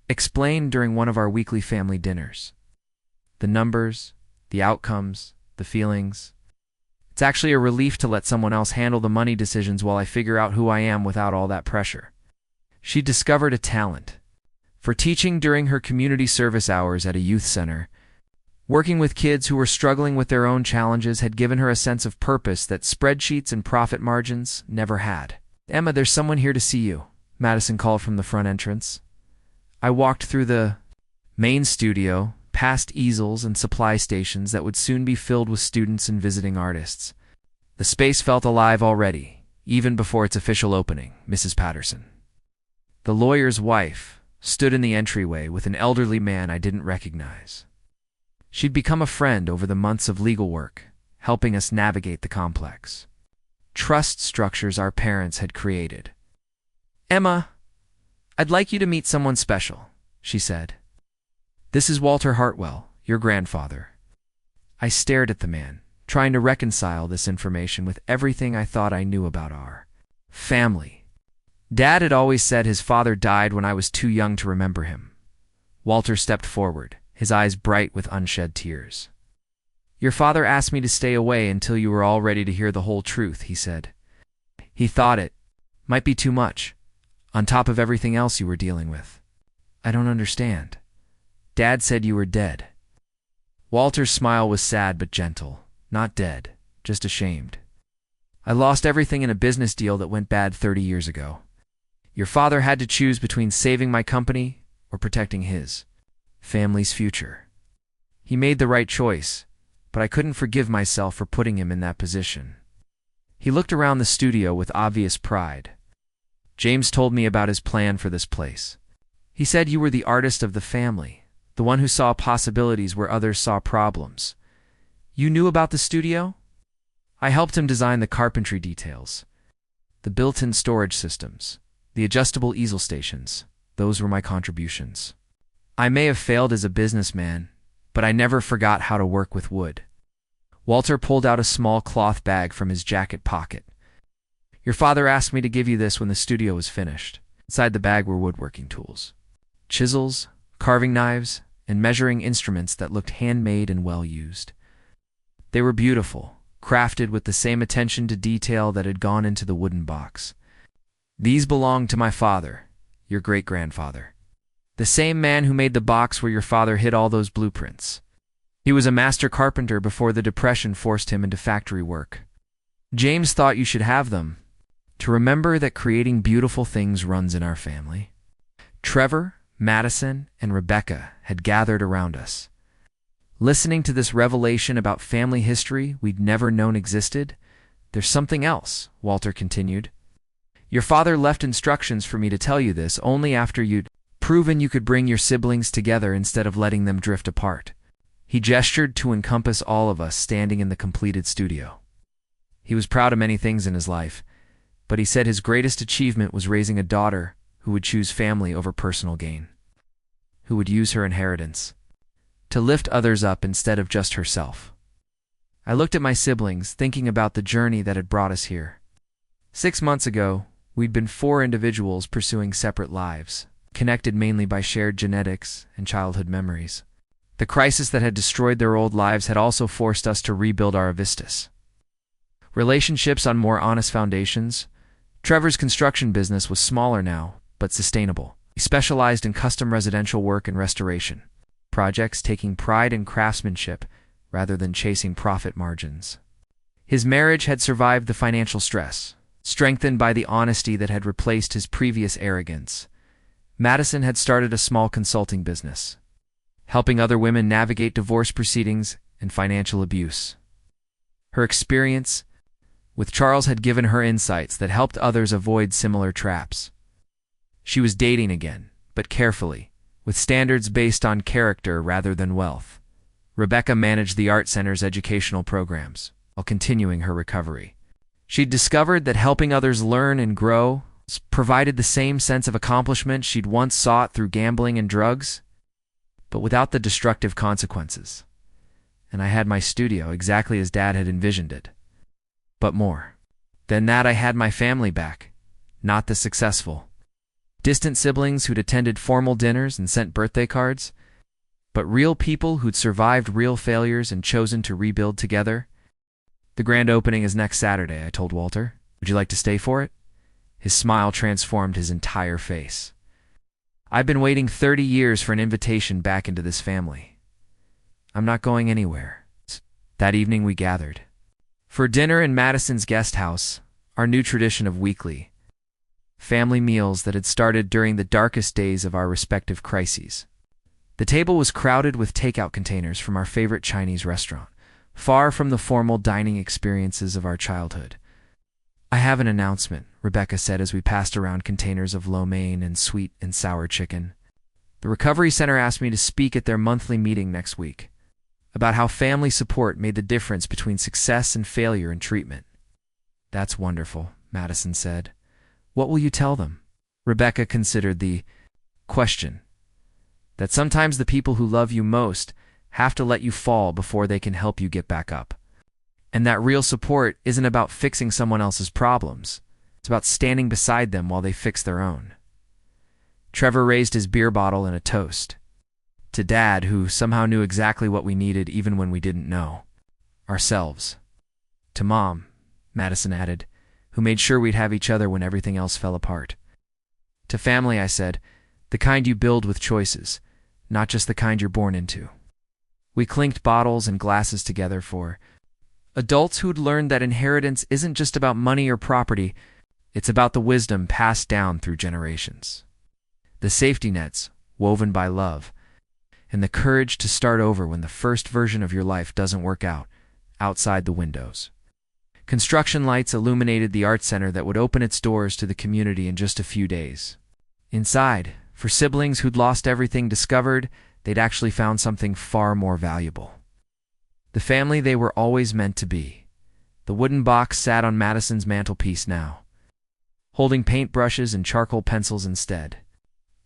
explained during one of our weekly family dinners. "The numbers, the outcomes, the feelings. It's actually a relief to let someone else handle the money decisions while I figure out who I am without all that pressure." She discovered a talent for teaching during her community service hours at a youth center. Working with kids who were struggling with their own challenges had given her a sense of purpose that spreadsheets and profit margins never had. "Emma, there's someone here to see you," Madison called from the front entrance. I walked through the main studio, past easels and supply stations that would soon be filled with students and visiting artists. The space felt alive already, even before its official opening. Mrs. Patterson, the lawyer's wife, stood in the entryway with an elderly man I didn't recognize. She'd become a friend over the months of legal work, helping us navigate the complex trust structures our parents had created. "Emma, I'd like you to meet someone special," she said. "This is Walter Hartwell, your grandfather." I stared at the man, trying to reconcile this information with everything I thought I knew about our family. Dad had always said his father died when I was too young to remember him. Walter stepped forward, his eyes bright with unshed tears. "Your father asked me to stay away until you were all ready to hear the whole truth," he said. "He thought it might be too much, on top of everything else you were dealing with." "I don't understand." "Dad said you were dead." Walter's smile was sad but gentle. "Not dead, just ashamed. I lost everything in a business deal that went bad 30 years ago. Your father had to choose between saving my company or protecting his family's future. He made the right choice, but I couldn't forgive myself for putting him in that position." He looked around the studio with obvious pride. "James told me about his plan for this place. He said you were the artist of the family, the one who saw possibilities where others saw problems. You knew about the studio?" I helped him design the carpentry details, the built-in storage systems, the adjustable easel stations. Those were my contributions. I may have failed as a businessman, but I never forgot how to work with wood. Walter pulled out a small cloth bag from his jacket pocket. "Your father asked me to give you this when the studio was finished." Inside the bag were woodworking tools, chisels, carving knives, and measuring instruments that looked handmade and well-used. They were beautiful, crafted with the same attention to detail that had gone into the wooden box. "These belonged to my father, your great-grandfather. The same man who made the box where your father hid all those blueprints. He was a master carpenter before the Depression forced him into factory work. James thought you should have them, to remember that creating beautiful things runs in our family." Trevor, Madison, and Rebecca had gathered around us. Listening to this revelation about family history we'd never known existed. "There's something else," Walter continued. "Your father left instructions for me to tell you this only after you'd proven you could bring your siblings together instead of letting them drift apart." He gestured to encompass all of us standing in the completed studio. He was proud of many things in his life, but he said his greatest achievement was raising a daughter who would choose family over personal gain, who would use her inheritance to lift others up instead of just herself. I looked at my siblings, thinking about the journey that had brought us here. 6 months ago, we'd been 4 individuals pursuing separate lives, connected mainly by shared genetics and childhood memories. The crisis that had destroyed their old lives had also forced us to rebuild our Avistus. Relationships on more honest foundations. Trevor's construction business was smaller now, but sustainable. He specialized in custom residential work and restoration projects, taking pride in craftsmanship rather than chasing profit margins. His marriage had survived the financial stress, strengthened by the honesty that had replaced his previous arrogance. Madison had started a small consulting business, helping other women navigate divorce proceedings and financial abuse. Her experience with Charles had given her insights that helped others avoid similar traps. She was dating again, but carefully, with standards based on character rather than wealth. Rebecca managed the Art Center's educational programs while continuing her recovery. She'd discovered that helping others learn and grow provided the same sense of accomplishment she'd once sought through gambling and drugs, but without the destructive consequences. And I had my studio exactly as Dad had envisioned it. But more than that, I had my family back, not the successful, distant siblings who'd attended formal dinners and sent birthday cards, but real people who'd survived real failures and chosen to rebuild together. The grand opening is next Saturday, I told Walter. Would you like to stay for it? His smile transformed his entire face. I've been waiting 30 years for an invitation back into this family. I'm not going anywhere. That evening we gathered for dinner in Madison's guest house, our new tradition of weekly family meals that had started during the darkest days of our respective crises. The table was crowded with takeout containers from our favorite Chinese restaurant, far from the formal dining experiences of our childhood. I have an announcement, Rebecca said as we passed around containers of lo mein and sweet and sour chicken. The Recovery Center asked me to speak at their monthly meeting next week about how family support made the difference between success and failure in treatment. That's wonderful, Madison said. What will you tell them? Rebecca considered the question. That sometimes the people who love you most have to let you fall before they can help you get back up. And that real support isn't about fixing someone else's problems. It's about standing beside them while they fix their own. Trevor raised his beer bottle in a toast. To Dad, who somehow knew exactly what we needed even when we didn't know. Ourselves. To Mom, Madison added, who made sure we'd have each other when everything else fell apart. To family, I said, the kind you build with choices, not just the kind you're born into. We clinked bottles and glasses together for adults who'd learned that inheritance isn't just about money or property, it's about the wisdom passed down through generations. The safety nets, woven by love, and the courage to start over when the first version of your life doesn't work out, outside the windows. Construction lights illuminated the art center that would open its doors to the community in just a few days. Inside, for siblings who'd lost everything, discovered they'd actually found something far more valuable. The family they were always meant to be. The wooden box sat on Madison's mantelpiece now, holding paintbrushes and charcoal pencils instead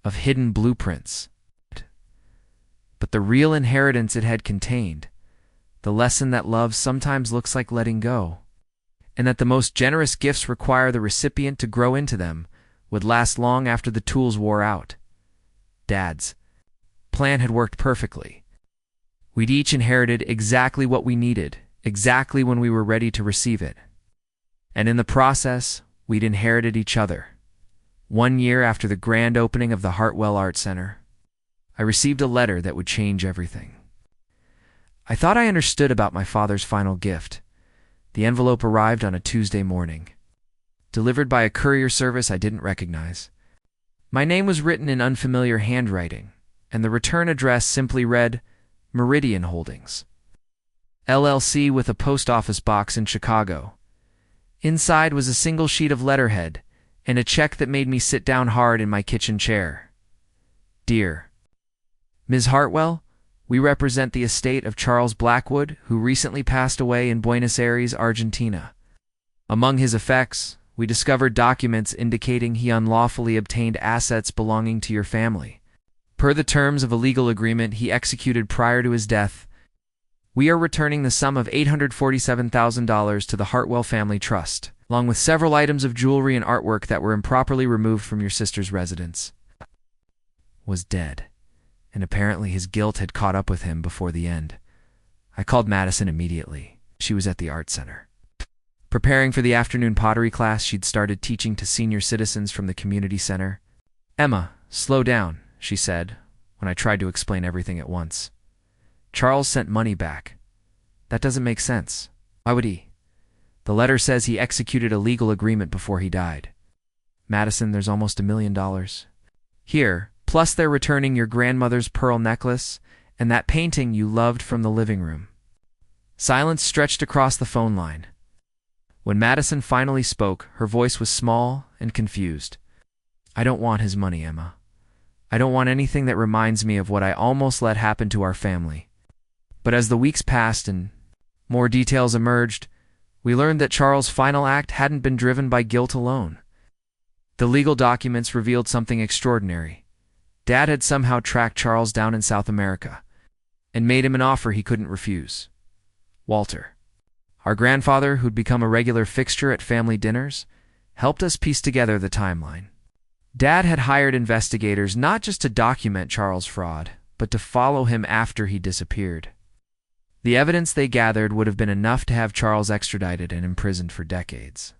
of hidden blueprints. But the real inheritance it had contained, the lesson that love sometimes looks like letting go, and that the most generous gifts require the recipient to grow into them, would last long after the tools wore out. Dad's plan had worked perfectly. We'd each inherited exactly what we needed, exactly when we were ready to receive it. And in the process, we'd inherited each other. 1 year after the grand opening of the Hartwell Art Center, I received a letter that would change everything. I thought I understood about my father's final gift. The envelope arrived on a Tuesday morning, delivered by a courier service I didn't recognize. My name was written in unfamiliar handwriting, and the return address simply read, Meridian Holdings, LLC, with a post office box in Chicago. Inside was a single sheet of letterhead and a check that made me sit down hard in my kitchen chair. Dear Ms. Hartwell, we represent the estate of Charles Blackwood, who recently passed away in Buenos Aires, Argentina. Among his effects, we discovered documents indicating he unlawfully obtained assets belonging to your family. Per the terms of a legal agreement he executed prior to his death, we are returning the sum of $847,000 to the Hartwell Family Trust, along with several items of jewelry and artwork that were improperly removed from your sister's residence. Was dead, and apparently his guilt had caught up with him before the end. I called Madison immediately. She was at the art center. Preparing for the afternoon pottery class she'd started teaching to senior citizens from the community center. "Emma, slow down," she said, when I tried to explain everything at once. "Charles sent money back. That doesn't make sense. Why would he? The letter says he executed a legal agreement before he died. Madison, there's almost $1 million. Here, plus they're returning your grandmother's pearl necklace and that painting you loved from the living room." Silence stretched across the phone line. When Madison finally spoke, her voice was small and confused. "I don't want his money, Emma. I don't want anything that reminds me of what I almost let happen to our family." But as the weeks passed and more details emerged, we learned that Charles' final act hadn't been driven by guilt alone. The legal documents revealed something extraordinary. Dad had somehow tracked Charles down in South America and made him an offer he couldn't refuse. Walter, our grandfather, who'd become a regular fixture at family dinners, helped us piece together the timeline. Dad had hired investigators not just to document Charles' fraud, but to follow him after he disappeared. The evidence they gathered would have been enough to have Charles extradited and imprisoned for decades.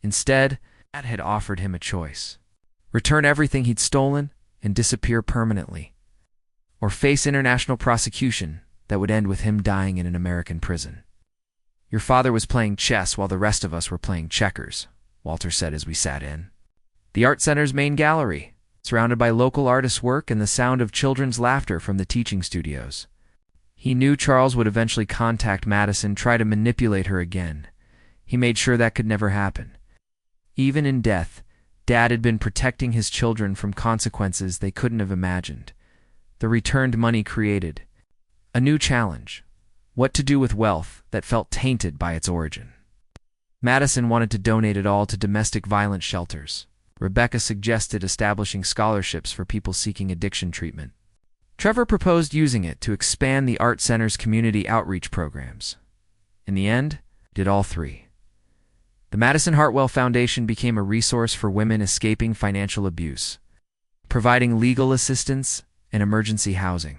Instead, Dad had offered him a choice: return everything he'd stolen and disappear permanently, or face international prosecution that would end with him dying in an American prison. "Your father was playing chess while the rest of us were playing checkers," Walter said as we sat in. The art center's main gallery, surrounded by local artists' work and the sound of children's laughter from the teaching studios. He knew Charles would eventually contact Madison, try to manipulate her again. He made sure that could never happen. Even in death, Dad had been protecting his children from consequences they couldn't have imagined. The returned money created a new challenge: what to do with wealth that felt tainted by its origin. Madison wanted to donate it all to domestic violence shelters. Rebecca suggested establishing scholarships for people seeking addiction treatment. Trevor proposed using it to expand the art center's community outreach programs. In the end, did all three. The Madison Hartwell Foundation became a resource for women escaping financial abuse, providing legal assistance and emergency housing.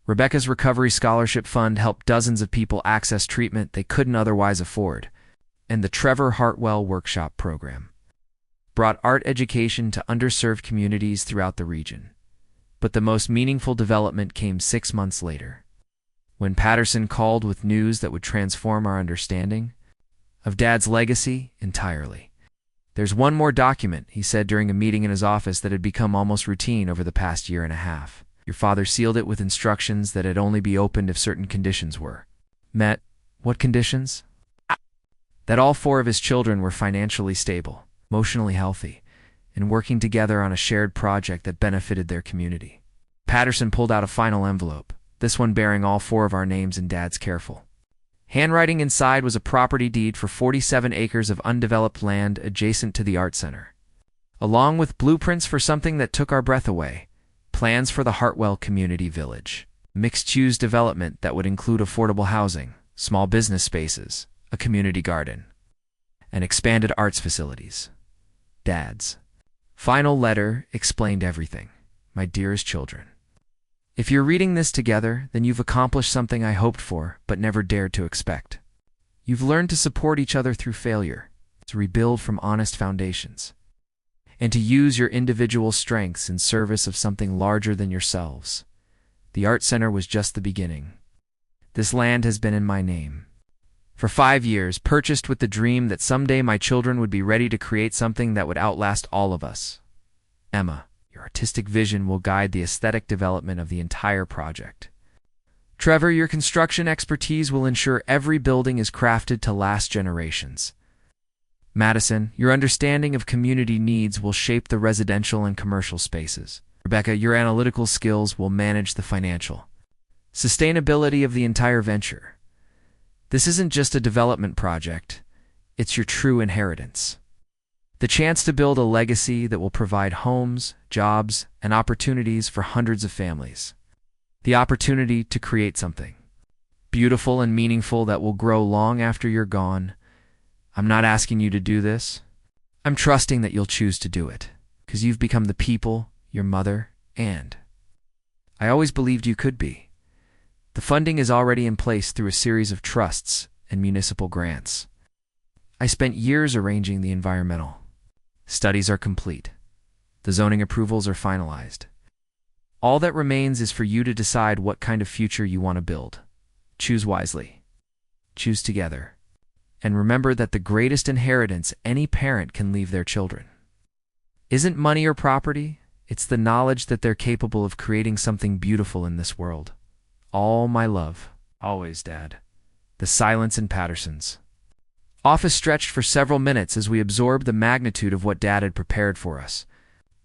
Rebecca's Recovery Scholarship Fund helped dozens of people access treatment they couldn't otherwise afford, and the Trevor Hartwell Workshop Program brought art education to underserved communities throughout the region. But the most meaningful development came 6 months later, when Patterson called with news that would transform our understanding of Dad's legacy entirely. "There's one more document," he said during a meeting in his office that had become almost routine over the past year and a half. "Your father sealed it with instructions that it only be opened if certain conditions were met." "What conditions?" "That all 4 of his children were financially stable, emotionally healthy, and working together on a shared project that benefited their community." Patterson pulled out a final envelope, this one bearing all 4 of our names and Dad's careful handwriting. Inside was a property deed for 47 acres of undeveloped land adjacent to the art center, along with blueprints for something that took our breath away: plans for the Hartwell Community Village, mixed-use development that would include affordable housing, small business spaces, a community garden, and expanded arts facilities. Dad's final letter explained everything. "My dearest children, if you're reading this together, then you've accomplished something I hoped for but never dared to expect. You've learned to support each other through failure, to rebuild from honest foundations, and to use your individual strengths in service of something larger than yourselves. The art center was just the beginning. This land has been in my name for 5 years, purchased with the dream that someday my children would be ready to create something that would outlast all of us. Emma, your artistic vision will guide the aesthetic development of the entire project. Trevor, your construction expertise will ensure every building is crafted to last generations. Madison, your understanding of community needs will shape the residential and commercial spaces. Rebecca, your analytical skills will manage the financial sustainability of the entire venture. This isn't just a development project, it's your true inheritance. The chance to build a legacy that will provide homes, jobs, and opportunities for hundreds of families. The opportunity to create something beautiful and meaningful that will grow long after you're gone. I'm not asking you to do this. I'm trusting that you'll choose to do it, because you've become the people, your mother, and I always believed you could be. The funding is already in place through a series of trusts and municipal grants. I spent years arranging the environmental. Studies are complete. The zoning approvals are finalized. All that remains is for you to decide what kind of future you want to build. Choose wisely. Choose together. And remember that the greatest inheritance any parent can leave their children isn't money or property. It's the knowledge that they're capable of creating something beautiful in this world. All my love. Always, Dad. The silence in Patterson's office stretched for several minutes as we absorbed the magnitude of what Dad had prepared for us.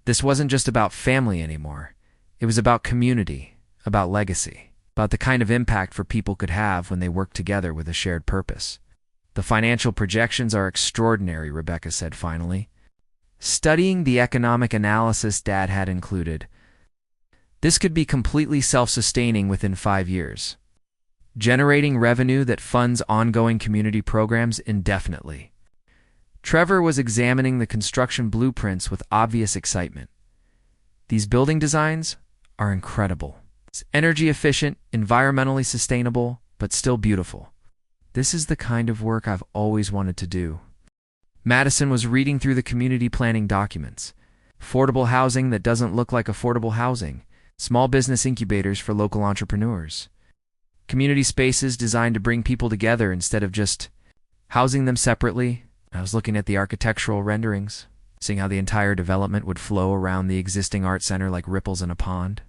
This wasn't just about family anymore. It was about community, about legacy, about the kind of impact people could have when they worked together with a shared purpose. The financial projections are extraordinary, Rebecca said finally. Studying the economic analysis Dad had included, this could be completely self-sustaining within 5 years, generating revenue that funds ongoing community programs indefinitely. Trevor was examining the construction blueprints with obvious excitement. These building designs are incredible. It's energy efficient, environmentally sustainable, but still beautiful. This is the kind of work I've always wanted to do. Madison was reading through the community planning documents. Affordable housing that doesn't look like affordable housing. Small business incubators for local entrepreneurs. Community spaces designed to bring people together instead of just housing them separately. I was looking at the architectural renderings, seeing how the entire development would flow around the existing art center like ripples in a pond,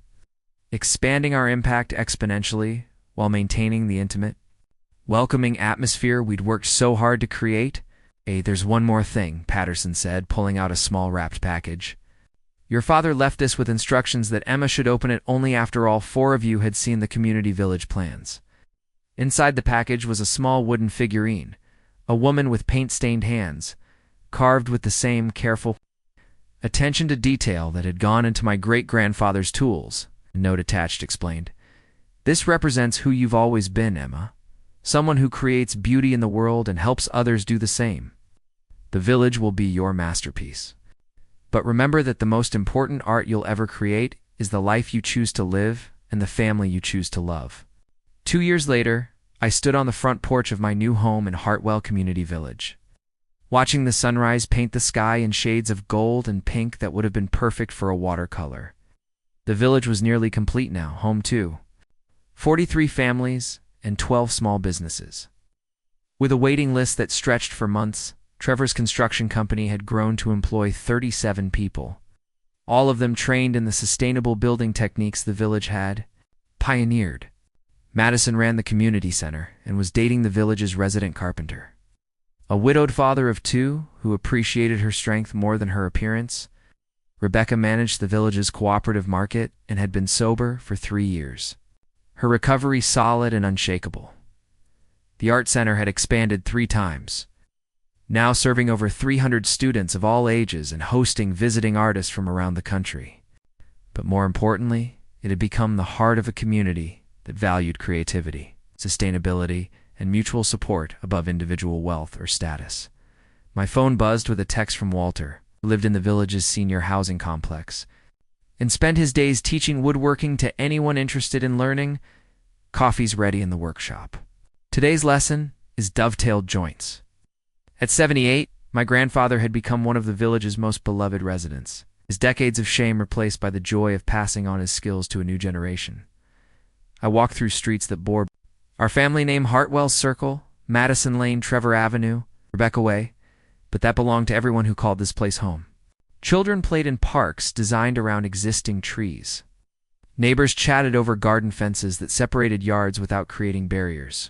expanding our impact exponentially while maintaining the intimate, welcoming atmosphere we'd worked so hard to create. Hey, there's one more thing, Patterson said, pulling out a small wrapped package. Your father left this with instructions that Emma should open it only after all 4 of you had seen the community village plans. Inside the package was a small wooden figurine, a woman with paint-stained hands, carved with the same careful attention to detail that had gone into my great-grandfather's tools, a note attached explained. This represents who you've always been, Emma. Someone who creates beauty in the world and helps others do the same. The village will be your masterpiece. But remember that the most important art you'll ever create is the life you choose to live and the family you choose to love. 2 years later, I stood on the front porch of my new home in Hartwell Community Village, watching the sunrise paint the sky in shades of gold and pink that would have been perfect for a watercolor. The village was nearly complete now, home to 43 families and 12 small businesses. With a waiting list that stretched for months, Trevor's construction company had grown to employ 37 people, all of them trained in the sustainable building techniques the village had pioneered. Madison ran the community center and was dating the village's resident carpenter, a widowed father of 2 who appreciated her strength more than her appearance. Rebecca managed the village's cooperative market and had been sober for 3 years. Her recovery solid and unshakable. The art center had expanded 3 times, now serving over 300 students of all ages and hosting visiting artists from around the country. But more importantly, it had become the heart of a community that valued creativity, sustainability, and mutual support above individual wealth or status. My phone buzzed with a text from Walter, who lived in the village's senior housing complex, and spent his days teaching woodworking to anyone interested in learning. Coffee's ready in the workshop. Today's lesson is dovetailed joints. At 78, my grandfather had become one of the village's most beloved residents, his decades of shame replaced by the joy of passing on his skills to a new generation. I walked through streets that bore our family name: Hartwell Circle, Madison Lane, Trevor Avenue, Rebecca Way, but that belonged to everyone who called this place home. Children played in parks designed around existing trees. Neighbors chatted over garden fences that separated yards without creating barriers.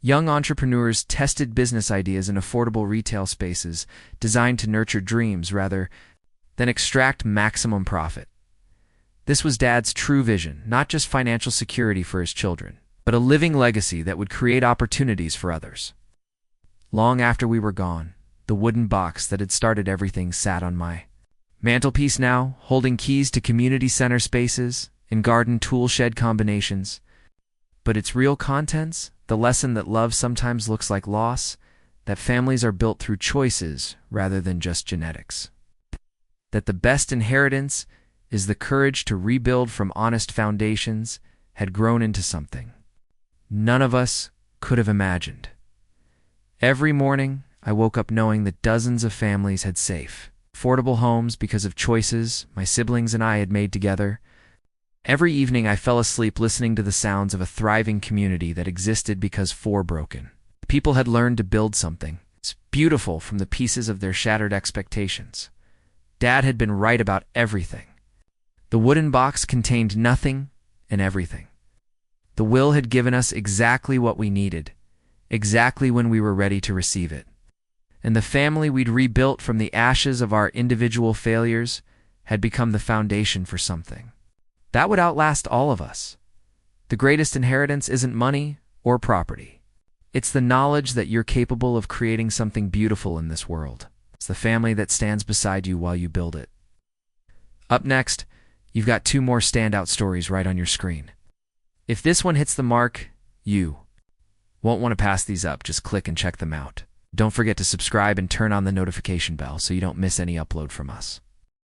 Young entrepreneurs tested business ideas in affordable retail spaces designed to nurture dreams rather than extract maximum profit. This was Dad's true vision, not just financial security for his children, but a living legacy that would create opportunities for others. Long after we were gone, the wooden box that had started everything sat on my mantelpiece now, holding keys to community center spaces and garden tool shed combinations. But its real contents, the lesson that love sometimes looks like loss, that families are built through choices rather than just genetics, that the best inheritance is the courage to rebuild from honest foundations, had grown into something none of us could have imagined. Every morning, I woke up knowing that dozens of families had safe, affordable homes because of choices my siblings and I had made together. Every evening, I fell asleep listening to the sounds of a thriving community that existed because four broken people had learned to build something. It's beautiful from the pieces of their shattered expectations. Dad had been right about everything. The wooden box contained nothing and everything. The will had given us exactly what we needed, exactly when we were ready to receive it. And the family we'd rebuilt from the ashes of our individual failures had become the foundation for something that would outlast all of us. The greatest inheritance isn't money or property. It's the knowledge that you're capable of creating something beautiful in this world. It's the family that stands beside you while you build it. Up next, you've got two more standout stories right on your screen. If this one hits the mark, you won't want to pass these up. Just click and check them out. Don't forget to subscribe and turn on the notification bell so you don't miss any upload from us.